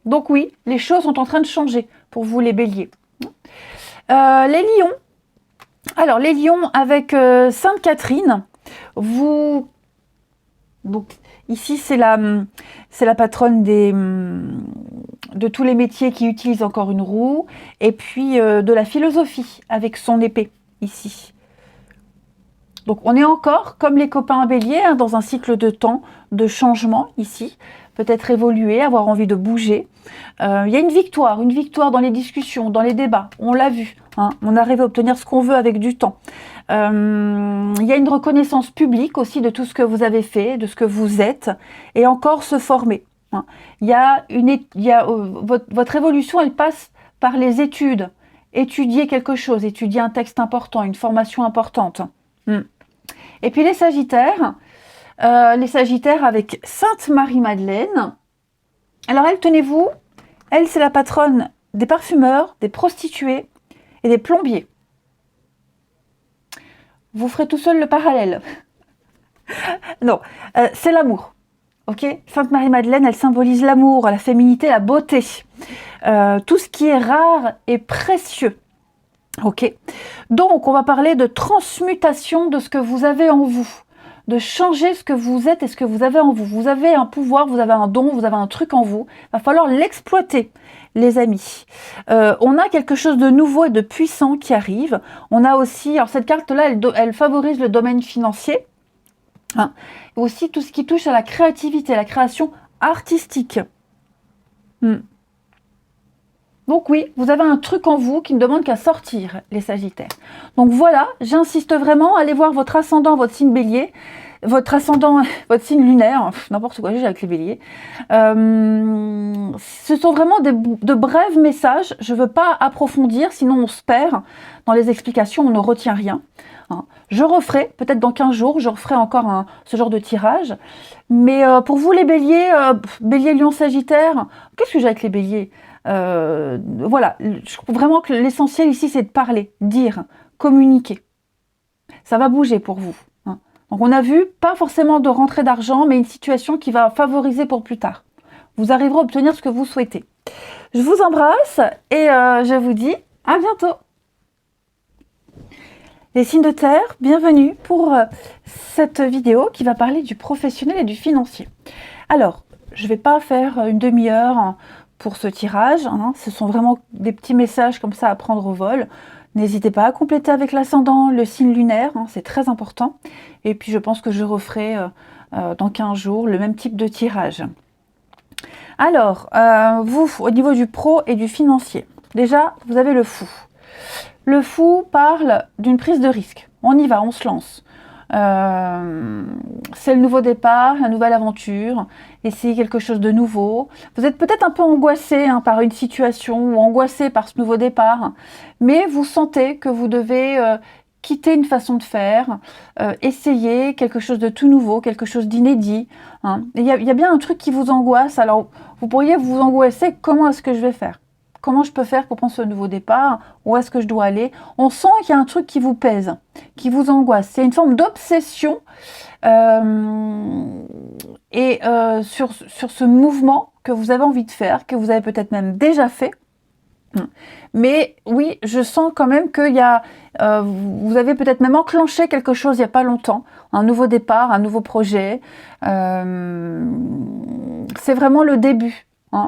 Speaker 1: Donc oui, les choses sont en train de changer pour vous, les béliers. Les lions. Alors, les lions avec Sainte Catherine, vous... Donc, ici, c'est la patronne de tous les métiers qui utilisent encore une roue, et puis de la philosophie avec son épée, ici. Donc on est encore, comme les copains béliers, hein, dans un cycle de temps, de changement, ici. Peut-être évoluer, avoir envie de bouger. Il y a une victoire dans les discussions, dans les débats, on l'a vu. Hein, on arrive à obtenir ce qu'on veut avec du temps. Il y a une reconnaissance publique aussi de tout ce que vous avez fait, de ce que vous êtes, et encore se former. Hein. Votre évolution, elle passe par les études. Étudier quelque chose, étudier un texte important, une formation importante. Et puis les Sagittaires avec Sainte Marie-Madeleine. Alors elle, tenez-vous, elle c'est la patronne des parfumeurs, des prostituées et des plombiers. Vous ferez tout seul le parallèle. Non, c'est l'amour. Ok, Sainte Marie-Madeleine, elle symbolise l'amour, la féminité, la beauté. Tout ce qui est rare et précieux. Ok, donc on va parler de transmutation de ce que vous avez en vous, de changer ce que vous êtes et ce que vous avez en vous. Vous avez un pouvoir, vous avez un don, vous avez un truc en vous. Il va falloir l'exploiter, les amis. On a quelque chose de nouveau et de puissant qui arrive. On a aussi, alors cette carte-là, elle favorise le domaine financier. Hein, aussi tout ce qui touche à la créativité, à la création artistique. Donc Donc oui, vous avez un truc en vous qui ne demande qu'à sortir, les Sagittaires. Donc voilà, j'insiste vraiment, allez voir votre ascendant, votre signe Bélier, votre ascendant, votre signe lunaire, n'importe quoi, j'ai avec les Béliers. Ce sont vraiment de brefs messages, je ne veux pas approfondir, sinon on se perd dans les explications, on ne retient rien. Je referai, peut-être dans 15 jours, je referai encore ce genre de tirage. Mais pour vous les Béliers, Bélier, Lion, Sagittaire, qu'est-ce que j'ai avec les Béliers? Voilà, je trouve vraiment que l'essentiel ici, c'est de parler, dire, communiquer. Ça va bouger pour vous. Donc on a vu, pas forcément de rentrée d'argent, mais une situation qui va favoriser pour plus tard. Vous arriverez à obtenir ce que vous souhaitez. Je vous embrasse et je vous dis à bientôt. Les signes de terre, bienvenue pour cette vidéo qui va parler du professionnel et du financier. Alors, je ne vais pas faire une demi-heure pour ce tirage, ce sont vraiment des petits messages comme ça à prendre au vol. N'hésitez pas à compléter avec l'ascendant, le signe lunaire, c'est très important. Et puis je pense que je referai dans 15 jours le même type de tirage. Alors, vous, au niveau du pro et du financier, déjà, vous avez le fou. Le fou parle d'une prise de risque. On y va, on se lance. C'est le nouveau départ, la nouvelle aventure, essayer quelque chose de nouveau. Vous êtes peut-être un peu angoissé par une situation ou angoissé par ce nouveau départ, mais vous sentez que vous devez quitter une façon de faire, essayer quelque chose de tout nouveau, quelque chose d'inédit. Il y a bien un truc qui vous angoisse, alors vous pourriez vous angoisser, comment est-ce que je vais faire ? Comment je peux faire pour prendre ce nouveau départ? Où est-ce que je dois aller? On sent qu'il y a un truc qui vous pèse, qui vous angoisse. C'est une forme d'obsession sur ce mouvement que vous avez envie de faire, que vous avez peut-être même déjà fait. Mais oui, je sens quand même qu'il y a... vous avez peut-être même enclenché quelque chose il n'y a pas longtemps. Un nouveau départ, un nouveau projet. C'est vraiment le début.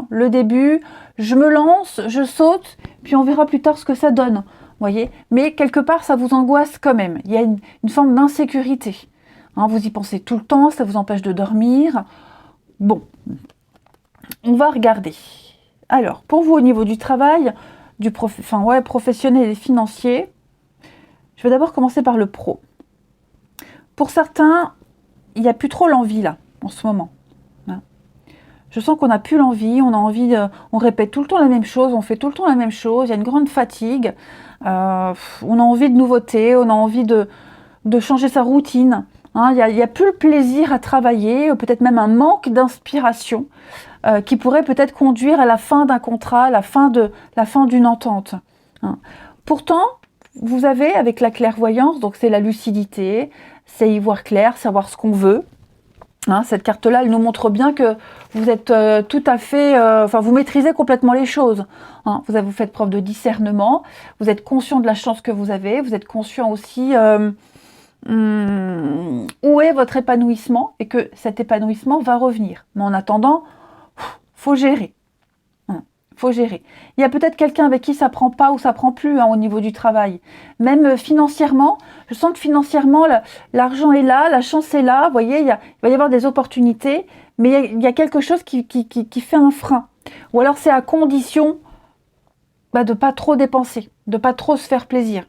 Speaker 1: Le début, je me lance, je saute, puis on verra plus tard ce que ça donne, voyez. Mais quelque part, ça vous angoisse quand même. Il y a une forme d'insécurité. Vous y pensez tout le temps, ça vous empêche de dormir. Bon, on va regarder. Alors, pour vous, au niveau du travail, professionnel et financier, je vais d'abord commencer par le pro. Pour certains, il n'y a plus trop l'envie là, en ce moment. Je sens qu'on n'a plus l'envie, on répète tout le temps la même chose, on fait tout le temps la même chose, il y a une grande fatigue, on a envie de nouveautés, on a envie de changer sa routine. Il n'y a plus le plaisir à travailler, peut-être même un manque d'inspiration qui pourrait peut-être conduire à la fin d'un contrat, la fin d'une entente. Pourtant, vous avez avec la clairvoyance, donc c'est la lucidité, c'est y voir clair, savoir ce qu'on veut. Cette carte-là, elle nous montre bien que vous êtes tout à fait... vous maîtrisez complètement les choses. Vous faites preuve de discernement, vous êtes conscient de la chance que vous avez, vous êtes conscient aussi où est votre épanouissement et que cet épanouissement va revenir. Mais en attendant, faut gérer. Faut gérer. Il y a peut-être quelqu'un avec qui ça prend pas ou ça prend plus au niveau du travail. Même financièrement, je sens que financièrement, l'argent est là, la chance est là. Vous voyez, il va y avoir des opportunités, mais il y a quelque chose qui fait un frein. Ou alors c'est à condition de ne pas trop dépenser, de ne pas trop se faire plaisir.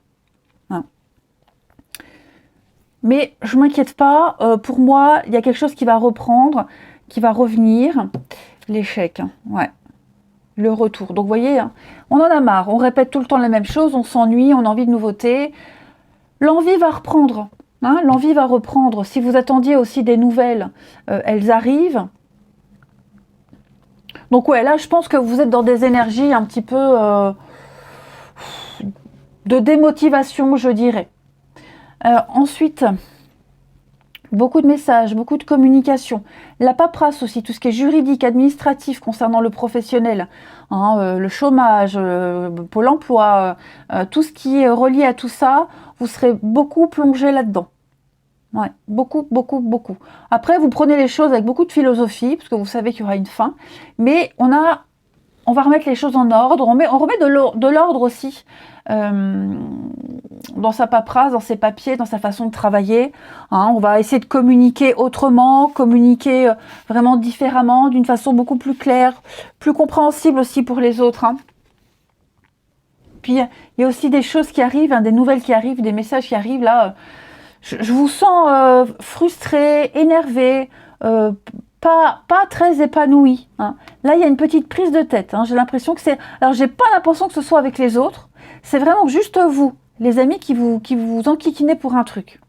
Speaker 1: Mais je ne m'inquiète pas, pour moi, il y a quelque chose qui va reprendre, qui va revenir. L'échec, ouais. Le retour. Donc vous voyez, on en a marre, on répète tout le temps la même chose, on s'ennuie, on a envie de nouveautés. L'envie va reprendre, l'envie va reprendre. Si vous attendiez aussi des nouvelles, elles arrivent. Donc ouais, là je pense que vous êtes dans des énergies un petit peu de démotivation, je dirais. Ensuite, beaucoup de messages, beaucoup de communication. La paperasse aussi, tout ce qui est juridique, administratif concernant le professionnel, le chômage, Pôle emploi, tout ce qui est relié à tout ça, vous serez beaucoup plongé là-dedans. Ouais, beaucoup, beaucoup, beaucoup. Après, vous prenez les choses avec beaucoup de philosophie, parce que vous savez qu'il y aura une fin, mais on va remettre les choses en ordre, on remet de l'ordre aussi dans sa paperasse, dans ses papiers, dans sa façon de travailler. On va essayer de communiquer autrement, communiquer vraiment différemment, d'une façon beaucoup plus claire, plus compréhensible aussi pour les autres. Puis il y a aussi des choses qui arrivent, hein, des nouvelles qui arrivent, des messages qui arrivent là. Je vous sens frustré, énervé, pas très épanoui. Hein. Là, il y a une petite prise de tête. Hein. J'ai l'impression que c'est... Alors, j'ai pas l'impression que ce soit avec les autres. C'est vraiment juste vous, les amis, qui vous enquiquinez pour un truc.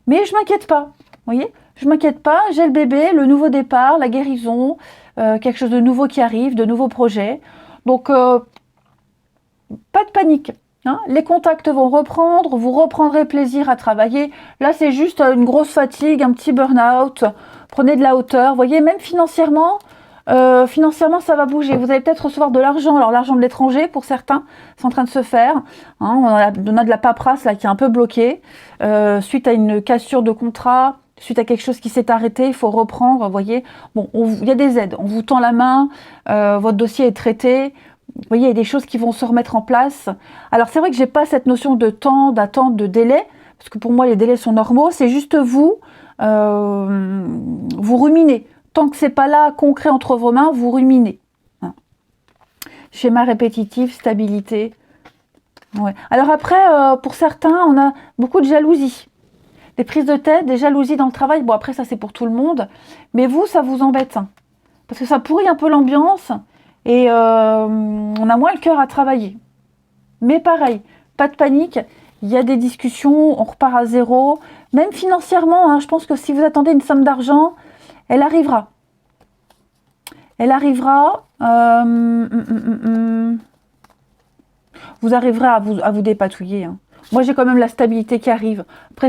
Speaker 1: Mais je m'inquiète pas. Vous voyez, je m'inquiète pas. J'ai le bébé, le nouveau départ, la guérison, quelque chose de nouveau qui arrive, de nouveaux projets. Donc, pas de panique. Hein, les contacts vont reprendre, vous reprendrez plaisir à travailler. Là, c'est juste une grosse fatigue, un petit burn-out. Prenez de la hauteur. Vous voyez, même financièrement, ça va bouger. Vous allez peut-être recevoir de l'argent. Alors, l'argent de l'étranger, pour certains, c'est en train de se faire. Hein, on a de la paperasse là, qui est un peu bloquée. Suite à une cassure de contrat, suite à quelque chose qui s'est arrêté, il faut reprendre. Vous voyez, bon, il y a des aides. On vous tend la main, votre dossier est traité. Vous voyez, il y a des choses qui vont se remettre en place. Alors, c'est vrai que j'ai pas cette notion de temps, d'attente, de délai, parce que pour moi, les délais sont normaux. C'est juste vous ruminez. Tant que c'est pas là, concret entre vos mains, vous ruminez. Hein. Schéma répétitif, stabilité. Ouais. Alors après, pour certains, on a beaucoup de jalousie. Des prises de tête, des jalousies dans le travail. Bon, après, ça, c'est pour tout le monde. Mais vous, ça vous embête. Hein, parce que ça pourrit un peu l'ambiance. Et on a moins le cœur à travailler. Mais pareil, pas de panique, il y a des discussions, on repart à zéro. Même financièrement, hein, je pense que si vous attendez une somme d'argent, elle arrivera. Elle arrivera. Vous arriverez à vous dépatouiller. Hein. Moi, j'ai quand même la stabilité qui arrive. Après,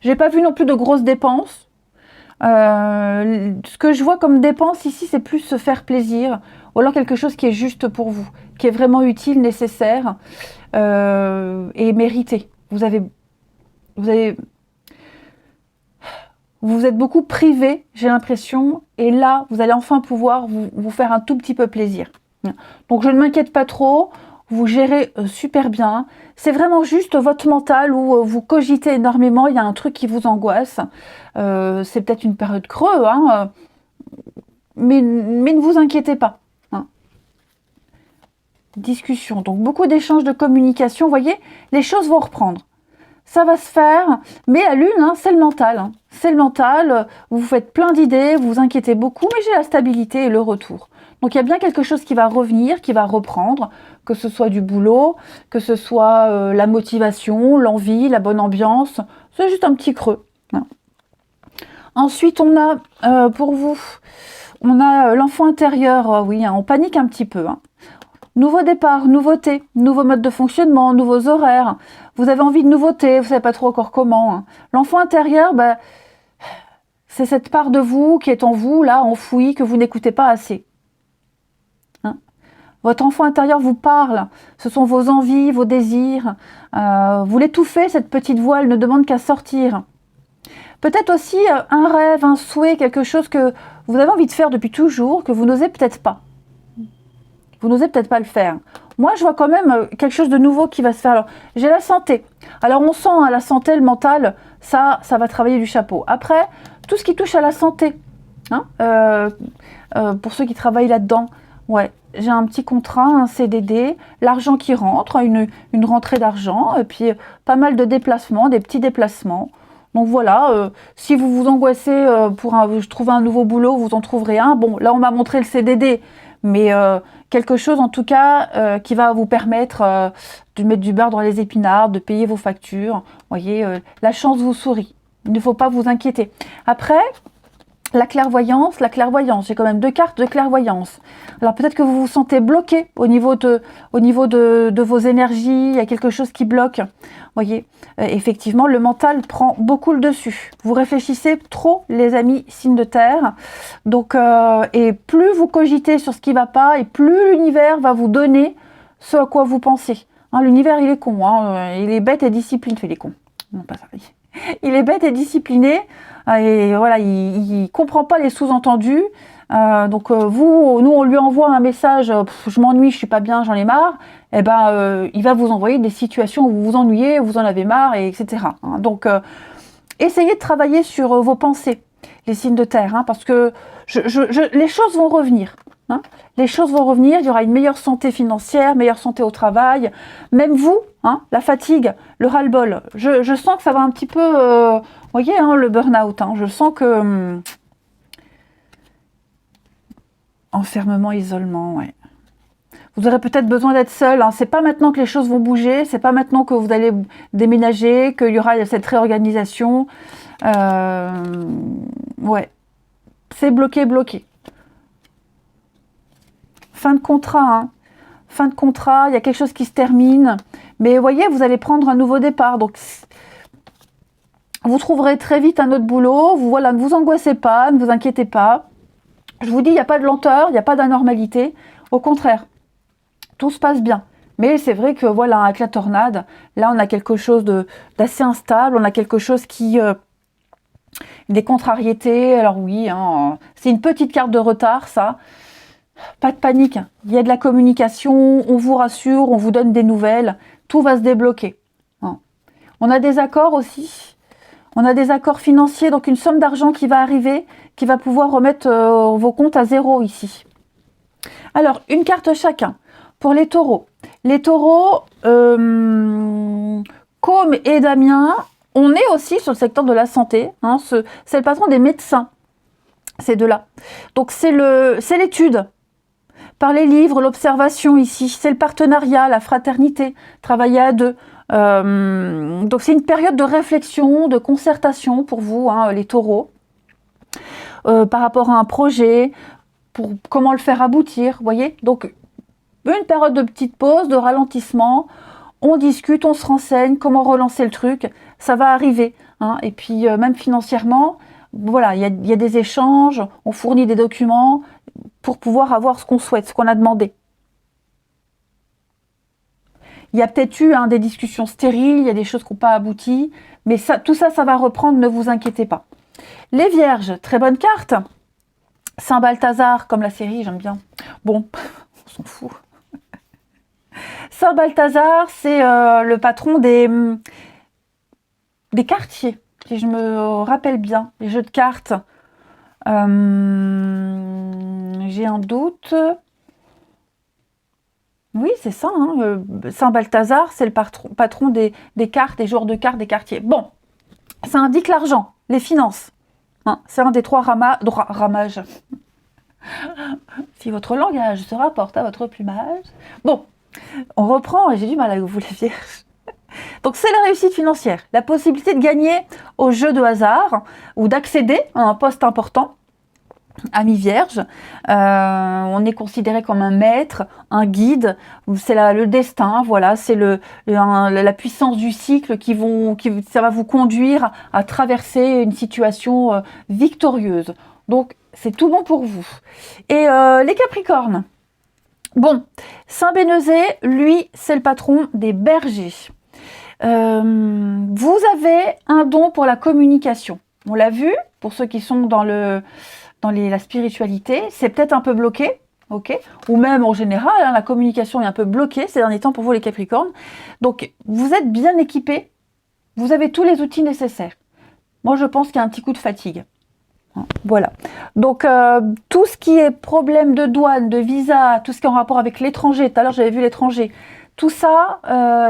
Speaker 1: j'ai pas vu non plus de grosses dépenses. Ce que je vois comme dépense ici, c'est plus se faire plaisir. Ou alors quelque chose qui est juste pour vous, qui est vraiment utile, nécessaire et mérité. Vous êtes beaucoup privé, j'ai l'impression, et là, vous allez enfin pouvoir vous faire un tout petit peu plaisir. Donc, je ne m'inquiète pas trop, vous gérez super bien. C'est vraiment juste votre mental où vous cogitez énormément, il y a un truc qui vous angoisse. C'est peut-être une période creuse, hein, mais ne vous inquiétez pas. Discussion, donc beaucoup d'échanges de communication, vous voyez, les choses vont reprendre. Ça va se faire, mais la lune, hein, c'est le mental. Hein. C'est le mental, vous faites plein d'idées, vous vous inquiétez beaucoup, mais j'ai la stabilité et le retour. Donc il y a bien quelque chose qui va revenir, qui va reprendre, que ce soit du boulot, que ce soit la motivation, l'envie, la bonne ambiance, c'est juste un petit creux. Hein. Ensuite, on a, pour vous, on a l'enfant intérieur, oui, hein, on panique un petit peu, hein. Nouveau départ, nouveauté, nouveau mode de fonctionnement, nouveaux horaires. Vous avez envie de nouveauté, vous ne savez pas trop encore comment. Hein. L'enfant intérieur, c'est cette part de vous qui est en vous, là, enfouie, que vous n'écoutez pas assez. Hein. Votre enfant intérieur vous parle. Ce sont vos envies, vos désirs. Vous l'étouffez, cette petite voix, elle ne demande qu'à sortir. Peut-être aussi un rêve, un souhait, quelque chose que vous avez envie de faire depuis toujours, que vous n'osez peut-être pas. Vous n'osez peut-être pas le faire. Moi, je vois quand même quelque chose de nouveau qui va se faire. Alors, j'ai la santé. Alors, on sent la santé, le mental, ça va travailler du chapeau. Après, tout ce qui touche à la santé, hein, pour ceux qui travaillent là-dedans, ouais, j'ai un petit contrat, un CDD, l'argent qui rentre, une rentrée d'argent, et puis pas mal de déplacements, des petits déplacements. Donc voilà, si vous vous angoissez pour trouver un nouveau boulot, vous en trouverez un. Bon, là, on m'a montré le CDD, mais quelque chose en tout cas qui va vous permettre de mettre du beurre dans les épinards, de payer vos factures. Vous voyez, la chance vous sourit. Il ne faut pas vous inquiéter. Après, la clairvoyance, j'ai quand même 2 cartes de clairvoyance. Alors peut-être que vous vous sentez bloqué au niveau de vos énergies, il y a quelque chose qui bloque. Vous voyez, effectivement, le mental prend beaucoup le dessus. Vous réfléchissez trop, les amis, signes de terre. Donc, et plus vous cogitez sur ce qui ne va pas, et plus l'univers va vous donner ce à quoi vous pensez. Hein, l'univers, il est con, hein, il est bête et discipliné. Enfin, il est con. Non, pas ça. Il est bête et discipliné. Et voilà, il comprend pas les sous-entendus. Donc nous on lui envoie un message, je m'ennuie, je suis pas bien, j'en ai marre. Et il va vous envoyer des situations où vous vous ennuyez, vous en avez marre, etc. Hein. Donc essayez de travailler sur vos pensées, les signes de terre, hein, parce que les choses vont revenir. hein. Les choses vont revenir, il y aura une meilleure santé financière, meilleure santé au travail. Même vous, hein, la fatigue, le ras-le-bol. Je sens que ça va un petit peu... vous voyez, hein, le burn-out. Hein, je sens que... enfermement, isolement, ouais. Vous aurez peut-être besoin d'être seul. Hein. C'est pas maintenant que les choses vont bouger. C'est pas maintenant que vous allez déménager, qu'il y aura cette réorganisation. Ouais. C'est bloqué, bloqué. Fin de contrat. Hein. Fin de contrat. Il y a quelque chose qui se termine. Mais vous voyez, vous allez prendre un nouveau départ. Donc, vous trouverez très vite un autre boulot. Voilà, ne vous angoissez pas, ne vous inquiétez pas. Je vous dis, il n'y a pas de lenteur, il n'y a pas d'anormalité. Au contraire. Tout se passe bien. Mais c'est vrai que voilà, avec la tornade, là on a quelque chose d'assez instable, on a quelque chose qui... des contrariétés, alors oui, hein, c'est une petite carte de retard ça. Pas de panique, il y a de la communication, on vous rassure, on vous donne des nouvelles, tout va se débloquer. Hein. On a des accords aussi, on a des accords financiers, donc une somme d'argent qui va arriver, qui va pouvoir remettre vos comptes à zéro ici. Alors, une carte chacun. Pour les taureaux, Côme et Damien, on est aussi sur le secteur de la santé. Hein, c'est le patron des médecins, ces deux-là. Donc c'est l'étude, par les livres, l'observation ici. C'est le partenariat, la fraternité, travailler à deux. Donc c'est une période de réflexion, de concertation pour vous, hein, les taureaux, par rapport à un projet, pour comment le faire aboutir, vous voyez. Donc une période de petite pause, de ralentissement, on discute, on se renseigne, comment relancer le truc, ça va arriver. Hein. Et puis même financièrement, voilà, il y a des échanges, on fournit des documents pour pouvoir avoir ce qu'on souhaite, ce qu'on a demandé. Il y a peut-être eu des discussions stériles, il y a des choses qui n'ont pas abouti, mais ça, tout ça, ça va reprendre, ne vous inquiétez pas. Les Vierges, très bonne carte. Saint Balthazar, comme la série, j'aime bien. Bon, on s'en fout. Saint Balthazar, c'est le patron des quartiers, si je me rappelle bien, les jeux de cartes. J'ai un doute. Oui, c'est ça. Hein, Saint Balthazar, c'est le patron des cartes, des joueurs de cartes, des quartiers. Bon, ça indique l'argent, les finances. Hein, c'est un des trois ramages. Si votre langage se rapporte à votre plumage. Bon. On reprend, et j'ai du mal avec vous les Vierges. Donc c'est la réussite financière, la possibilité de gagner au jeu de hasard ou d'accéder à un poste important. Ami Vierge, on est considéré comme un maître, un guide, c'est le destin, voilà, c'est la puissance du cycle ça va vous conduire à traverser une situation victorieuse. Donc c'est tout bon pour vous. Et les Capricornes. Bon, Saint Bénézet, lui, c'est le patron des bergers. Vous avez un don pour la communication. On l'a vu, pour ceux qui sont dans la spiritualité, c'est peut-être un peu bloqué, ok, ou même en général, hein, la communication est un peu bloquée ces derniers temps pour vous les Capricornes. Donc, vous êtes bien équipés, vous avez tous les outils nécessaires. Moi, je pense qu'il y a un petit coup de fatigue. Voilà. Donc, tout ce qui est problème de douane, de visa, tout ce qui est en rapport avec l'étranger, tout à l'heure j'avais vu l'étranger, tout ça,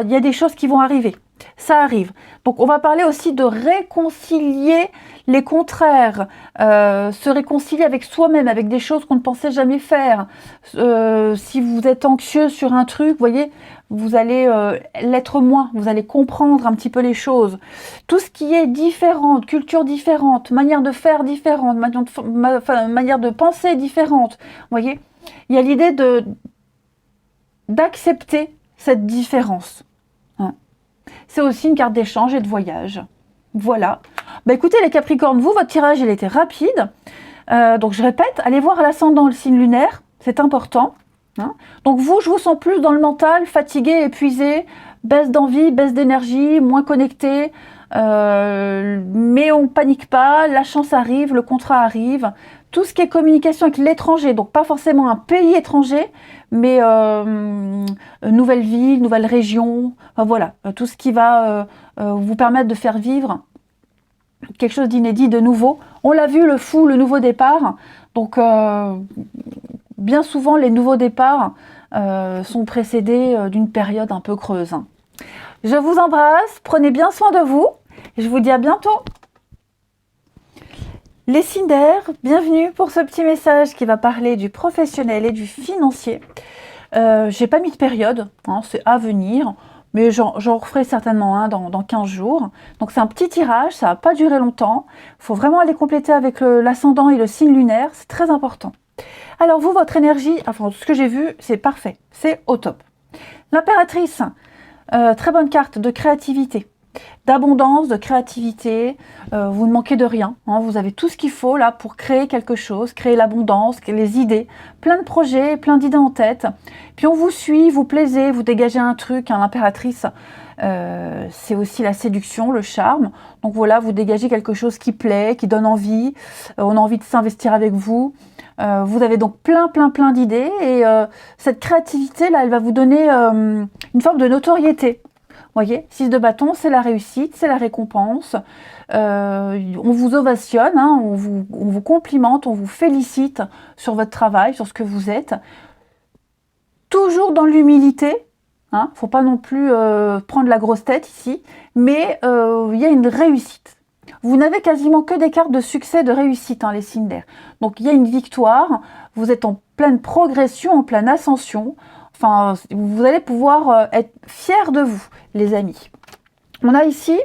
Speaker 1: il y a des choses qui vont arriver. Ça arrive. Donc, on va parler aussi de réconcilier les contraires, se réconcilier avec soi-même, avec des choses qu'on ne pensait jamais faire. Si vous êtes anxieux sur un truc, vous voyez, vous allez l'être moins, vous allez comprendre un petit peu les choses. Tout ce qui est différent, culture différente, manière de faire différente, manière de penser différente, vous voyez, il y a l'idée d'accepter cette différence. Hein. C'est aussi une carte d'échange et de voyage. Voilà. Bah écoutez les Capricornes, vous, votre tirage, il était rapide. Donc je répète, allez voir l'ascendant, le signe lunaire, c'est important. Hein. Donc vous, je vous sens plus dans le mental, fatigué, épuisé, baisse d'envie, baisse d'énergie, moins connecté. Mais on panique pas, la chance arrive, le contrat arrive. Tout ce qui est communication avec l'étranger, donc pas forcément un pays étranger, mais nouvelle ville, nouvelle région, voilà, tout ce qui va vous permettre de faire vivre quelque chose d'inédit, de nouveau. On l'a vu, le fou, le nouveau départ. Donc bien souvent, les nouveaux départs sont précédés d'une période un peu creuse. Je vous embrasse, prenez bien soin de vous, et je vous dis à bientôt. Les signes d'air, bienvenue pour ce petit message qui va parler du professionnel et du financier. J'ai pas mis de période, hein, c'est à venir, mais j'en referai certainement un dans 15 jours. Donc c'est un petit tirage, ça va pas durer longtemps. Il faut vraiment aller compléter avec l'ascendant et le signe lunaire, c'est très important. Alors vous, votre énergie, enfin ce que j'ai vu, c'est parfait, c'est au top. L'impératrice, très bonne carte de créativité, d'abondance, de créativité, vous ne manquez de rien, hein, vous avez tout ce qu'il faut là pour créer quelque chose, créer l'abondance, les idées, plein de projets, plein d'idées en tête, puis on vous suit, vous plaisez, vous dégagez un truc, hein, l'impératrice, c'est aussi la séduction, le charme, donc voilà, vous dégagez quelque chose qui plaît, qui donne envie, on a envie de s'investir avec vous. Vous avez donc plein d'idées et cette créativité là, elle va vous donner une forme de notoriété. Voyez, 6 de bâton, c'est la réussite, c'est la récompense. On vous ovationne, hein, on vous complimente, on vous félicite sur votre travail, sur ce que vous êtes. Toujours dans l'humilité, hein, faut pas non plus prendre la grosse tête ici, mais il y a une réussite. Vous n'avez quasiment que des cartes de succès, de réussite, hein, les signes d'air. Donc il y a une victoire, vous êtes en pleine progression, en pleine ascension. Enfin, vous allez pouvoir être fiers de vous, les amis. On a ici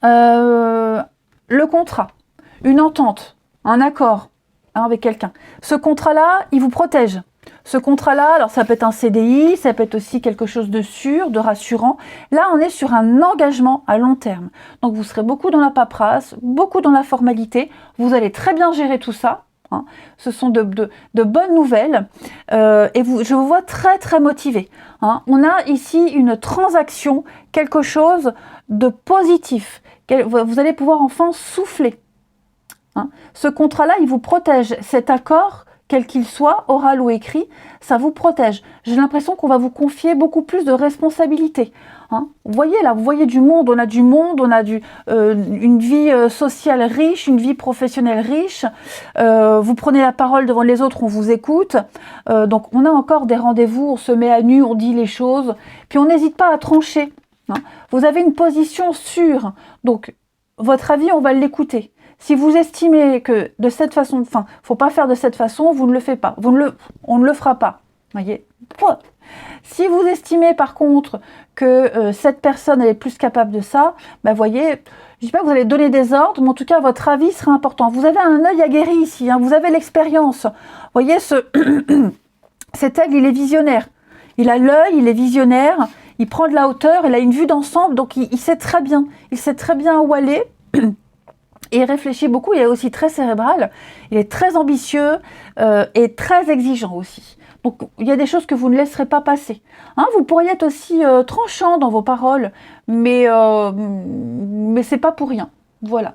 Speaker 1: le contrat, une entente, un accord, hein, avec quelqu'un. Ce contrat-là, il vous protège. Ce contrat-là, alors ça peut être un CDI, ça peut être aussi quelque chose de sûr, de rassurant. Là, on est sur un engagement à long terme. Donc, vous serez beaucoup dans la paperasse, beaucoup dans la formalité. Vous allez très bien gérer tout ça. Hein. Ce sont de bonnes nouvelles. Et je vous vois très motivé. Hein. On a ici une transaction, quelque chose de positif. Vous allez pouvoir enfin souffler. Hein. Ce contrat-là, il vous protège. Cet accord, quel qu'il soit, oral ou écrit, ça vous protège. J'ai l'impression qu'on va vous confier beaucoup plus de responsabilités. Hein. Vous voyez là, vous voyez du monde, on a une vie sociale riche, une vie professionnelle riche. Vous prenez la parole devant les autres, on vous écoute. Donc on a encore des rendez-vous, on se met à nu, on dit les choses. Puis on n'hésite pas à trancher. Hein. Vous avez une position sûre. Donc votre avis, on va l'écouter. Si vous estimez que de cette façon, enfin, faut pas faire de cette façon, vous ne le faites pas. On ne le fera pas. Voyez. Si vous estimez par contre que cette personne elle est plus capable de ça, ben voyez, je dis pas que vous allez donner des ordres, mais en tout cas votre avis sera important. Vous avez un œil aguerri ici, hein, vous avez l'expérience. Voyez, cet aigle, il est visionnaire. Il a l'œil, il est visionnaire, il prend de la hauteur, il a une vue d'ensemble, donc il sait très bien. Il sait très bien où aller. Et il réfléchit beaucoup, il est aussi très cérébral, il est très ambitieux et très exigeant aussi. Donc il y a des choses que vous ne laisserez pas passer. Hein, vous pourriez être aussi tranchant dans vos paroles, mais c'est pas pour rien. Voilà.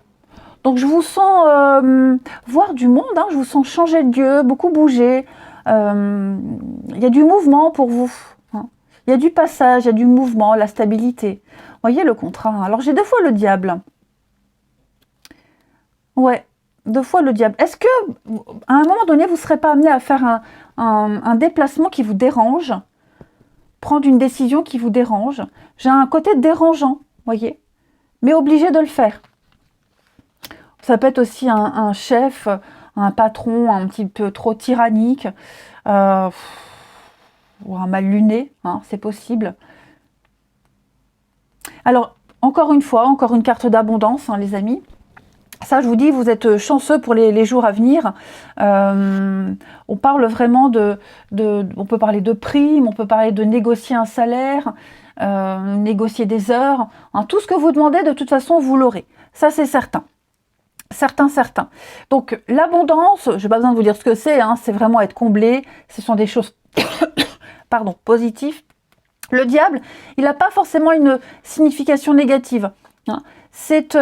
Speaker 1: Donc je vous sens voir du monde, hein, je vous sens changer de lieu, beaucoup bouger. Il y a du mouvement pour vous. Hein. Il y a du passage, il y a du mouvement, la stabilité. Voyez le contrat. Hein. Alors j'ai 2 fois le diable. Ouais, 2 fois le diable. Est-ce que, à un moment donné, vous ne serez pas amené à faire un déplacement qui vous dérange, prendre une décision qui vous dérange? J'ai un côté dérangeant, voyez, mais obligé de le faire. Ça peut être aussi un chef, un patron un petit peu trop tyrannique, ou un mal luné, hein, c'est possible. Alors, encore une fois, encore une carte d'abondance, hein, les amis. Ça, je vous dis, vous êtes chanceux pour les jours à venir. On parle vraiment on peut parler de primes, on peut parler de négocier un salaire, négocier des heures. Hein, tout ce que vous demandez, de toute façon, vous l'aurez. Ça, c'est certain. Certain. Donc, l'abondance, je n'ai pas besoin de vous dire ce que c'est, hein, c'est vraiment être comblé. Ce sont des choses pardon, positives. Le diable, il n'a pas forcément une signification négative. Hein. C'est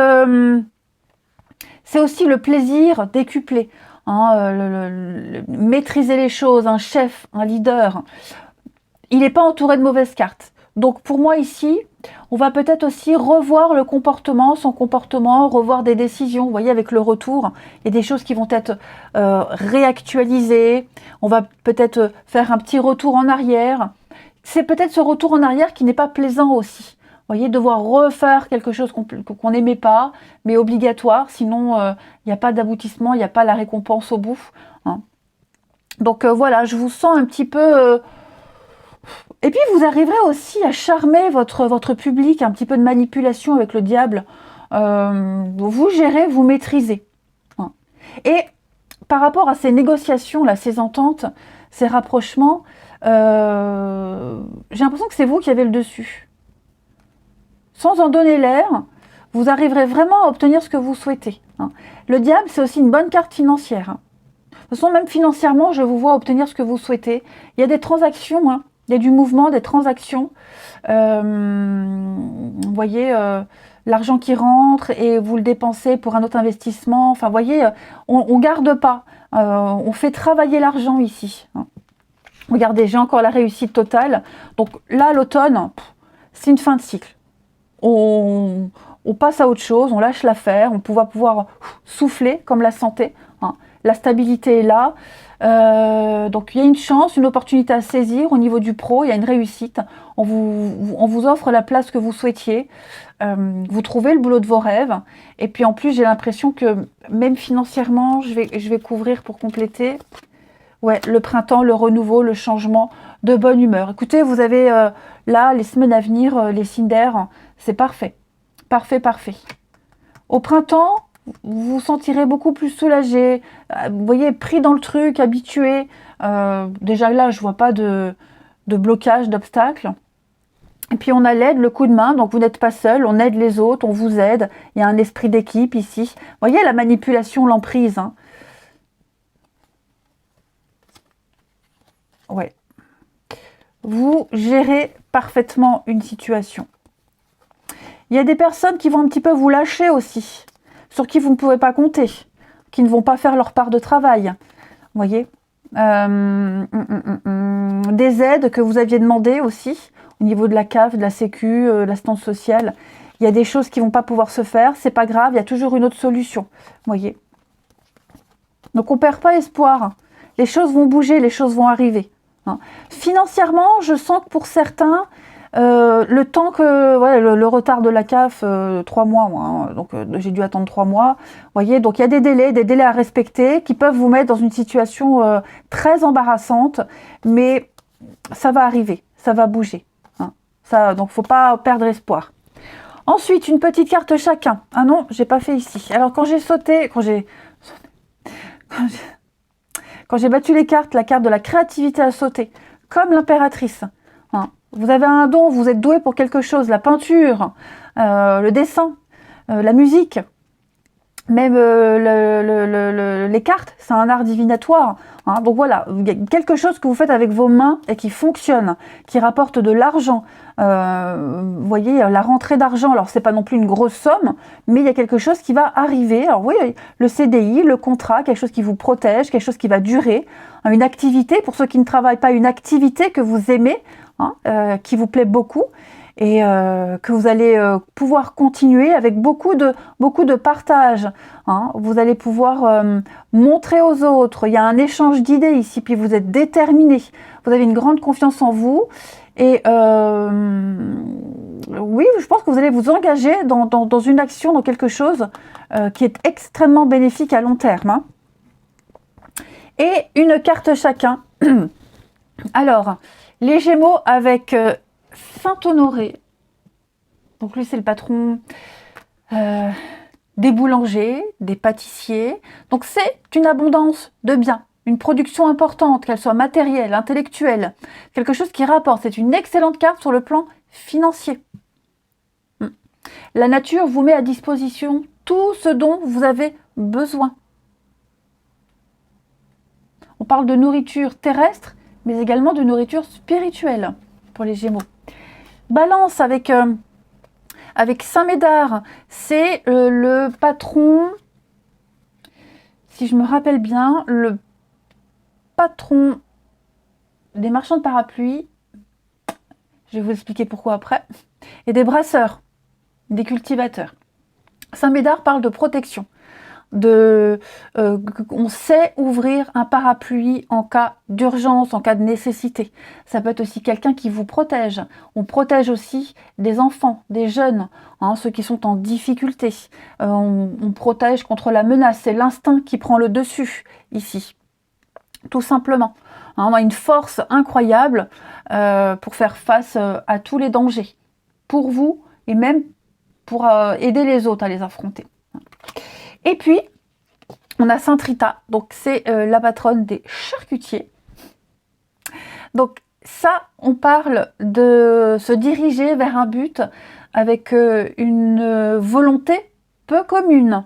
Speaker 1: aussi le plaisir décuplé, hein, maîtriser les choses, un chef, un leader. Il n'est pas entouré de mauvaises cartes. Donc pour moi ici, on va peut-être aussi revoir le comportement, son comportement, revoir des décisions. Vous voyez, avec le retour, il y a des choses qui vont être réactualisées. On va peut-être faire un petit retour en arrière. C'est peut-être ce retour en arrière qui n'est pas plaisant aussi. Vous voyez, devoir refaire quelque chose qu'on n'aimait pas, mais obligatoire, sinon il n'y a pas d'aboutissement, il n'y a pas la récompense au bout. Hein. Donc voilà, je vous sens un petit peu... Et puis vous arriverez aussi à charmer votre public, un petit peu de manipulation avec le diable. Vous gérez, vous maîtrisez. Hein. Et par rapport à ces négociations, là, ces ententes, ces rapprochements, j'ai l'impression que c'est vous qui avez le dessus. Sans en donner l'air, vous arriverez vraiment à obtenir ce que vous souhaitez. Hein. Le diable, c'est aussi une bonne carte financière. Hein. De toute façon, même financièrement, je vous vois obtenir ce que vous souhaitez. Il y a des transactions, hein. Il y a du mouvement, des transactions. Vous voyez, l'argent qui rentre et vous le dépensez pour un autre investissement. Enfin, vous voyez, on ne garde pas. On fait travailler l'argent ici. Hein. Regardez, j'ai encore la réussite totale. Donc là, l'automne, c'est une fin de cycle. On passe à autre chose, on lâche l'affaire, on va pouvoir souffler comme la santé. Hein. La stabilité est là. Donc il y a une chance, une opportunité à saisir au niveau du pro, il y a une réussite. On vous offre la place que vous souhaitiez. Vous trouvez le boulot de vos rêves. Et puis en plus, j'ai l'impression que même financièrement, je vais couvrir pour compléter. Ouais, le printemps, le renouveau, le changement, de bonne humeur. Écoutez, vous avez là, les semaines à venir, les signes d'air, c'est parfait. Parfait, parfait. Au printemps, vous vous sentirez beaucoup plus soulagé, vous voyez, pris dans le truc, habitué. Déjà là, je vois pas de blocage, d'obstacle. Et puis on a l'aide, le coup de main, donc vous n'êtes pas seul, on aide les autres, on vous aide. Il y a un esprit d'équipe ici. Vous voyez la manipulation, l'emprise. Hein. Ouais. Vous gérez parfaitement une situation. Il y a des personnes qui vont un petit peu vous lâcher aussi, sur qui vous ne pouvez pas compter, qui ne vont pas faire leur part de travail. Vous voyez, des aides que vous aviez demandées aussi, au niveau de la CAF, de la Sécu, l'assistance sociale. Il y a des choses qui ne vont pas pouvoir se faire, c'est pas grave, il y a toujours une autre solution. Vous voyez. Donc on ne perd pas espoir. Les choses vont bouger, les choses vont arriver. Hein. Financièrement, je sens que pour certains, le temps que le retard de la CAF, 3 mois, hein, donc j'ai dû attendre 3 mois. Voyez, donc il y a des délais à respecter qui peuvent vous mettre dans une situation très embarrassante, mais ça va arriver, ça va bouger. Hein. Ça, donc faut pas perdre espoir. Ensuite, une petite carte chacun. Ah non, j'ai pas fait ici. Alors quand j'ai sauté, quand j'ai battu les cartes, la carte de la créativité a sauté, comme l'impératrice. Hein. Vous avez un don, vous êtes doué pour quelque chose, la peinture, le dessin, la musique, même les cartes, c'est un art divinatoire. Hein. Donc voilà, il y a quelque chose que vous faites avec vos mains et qui fonctionne, qui rapporte de l'argent. Vous voyez, la rentrée d'argent, alors c'est pas non plus une grosse somme, mais il y a quelque chose qui va arriver. Alors oui, le CDI, le contrat, quelque chose qui vous protège, quelque chose qui va durer, une activité, pour ceux qui ne travaillent pas, une activité que vous aimez, hein, qui vous plaît beaucoup, et que vous allez pouvoir continuer avec beaucoup de partage. Hein. Vous allez pouvoir montrer aux autres. Il y a un échange d'idées ici, puis vous êtes déterminé. Vous avez une grande confiance en vous. Et oui, je pense que vous allez vous engager dans une action, dans quelque chose qui est extrêmement bénéfique à long terme. Hein. Et une carte chacun. Alors, les Gémeaux avec Saint-Honoré. Donc lui, c'est le patron des boulangers, des pâtissiers. Donc c'est une abondance de biens, une production importante, qu'elle soit matérielle, intellectuelle, quelque chose qui rapporte. C'est une excellente carte sur le plan financier. La nature vous met à disposition tout ce dont vous avez besoin. On parle de nourriture terrestre, mais également de nourriture spirituelle pour les Gémeaux. Balance avec Saint-Médard, c'est le patron, si je me rappelle bien, le patron des marchands de parapluies. Je vais vous expliquer pourquoi après. Et des brasseurs, des cultivateurs. Saint Médard parle de protection. On sait ouvrir un parapluie en cas d'urgence, en cas de nécessité. Ça peut être aussi quelqu'un qui vous protège. On protège aussi des enfants, des jeunes, hein, ceux qui sont en difficulté. On protège contre la menace. C'est l'instinct qui prend le dessus ici, tout simplement. Hein, on a une force incroyable pour faire face à tous les dangers, pour vous et même pour aider les autres à les affronter. Et puis, on a Sainte Rita, donc c'est la patronne des charcutiers. Donc ça, on parle de se diriger vers un but avec une volonté peu commune.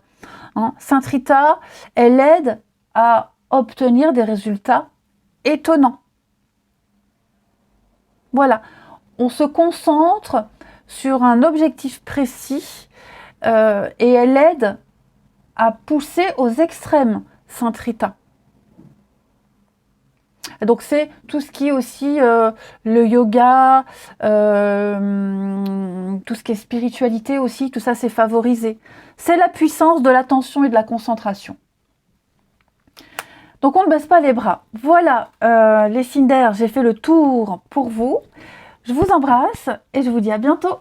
Speaker 1: Hein. Sainte Rita, elle aide à obtenir des résultats étonnants. Voilà, on se concentre sur un objectif précis et elle aide à pousser aux extrêmes, Sainte Rita. Donc c'est tout ce qui est aussi le yoga, tout ce qui est spiritualité aussi, tout ça c'est favorisé. C'est la puissance de l'attention et de la concentration. Donc on ne baisse pas les bras. Voilà les signes d'air, j'ai fait le tour pour vous. Je vous embrasse et je vous dis à bientôt.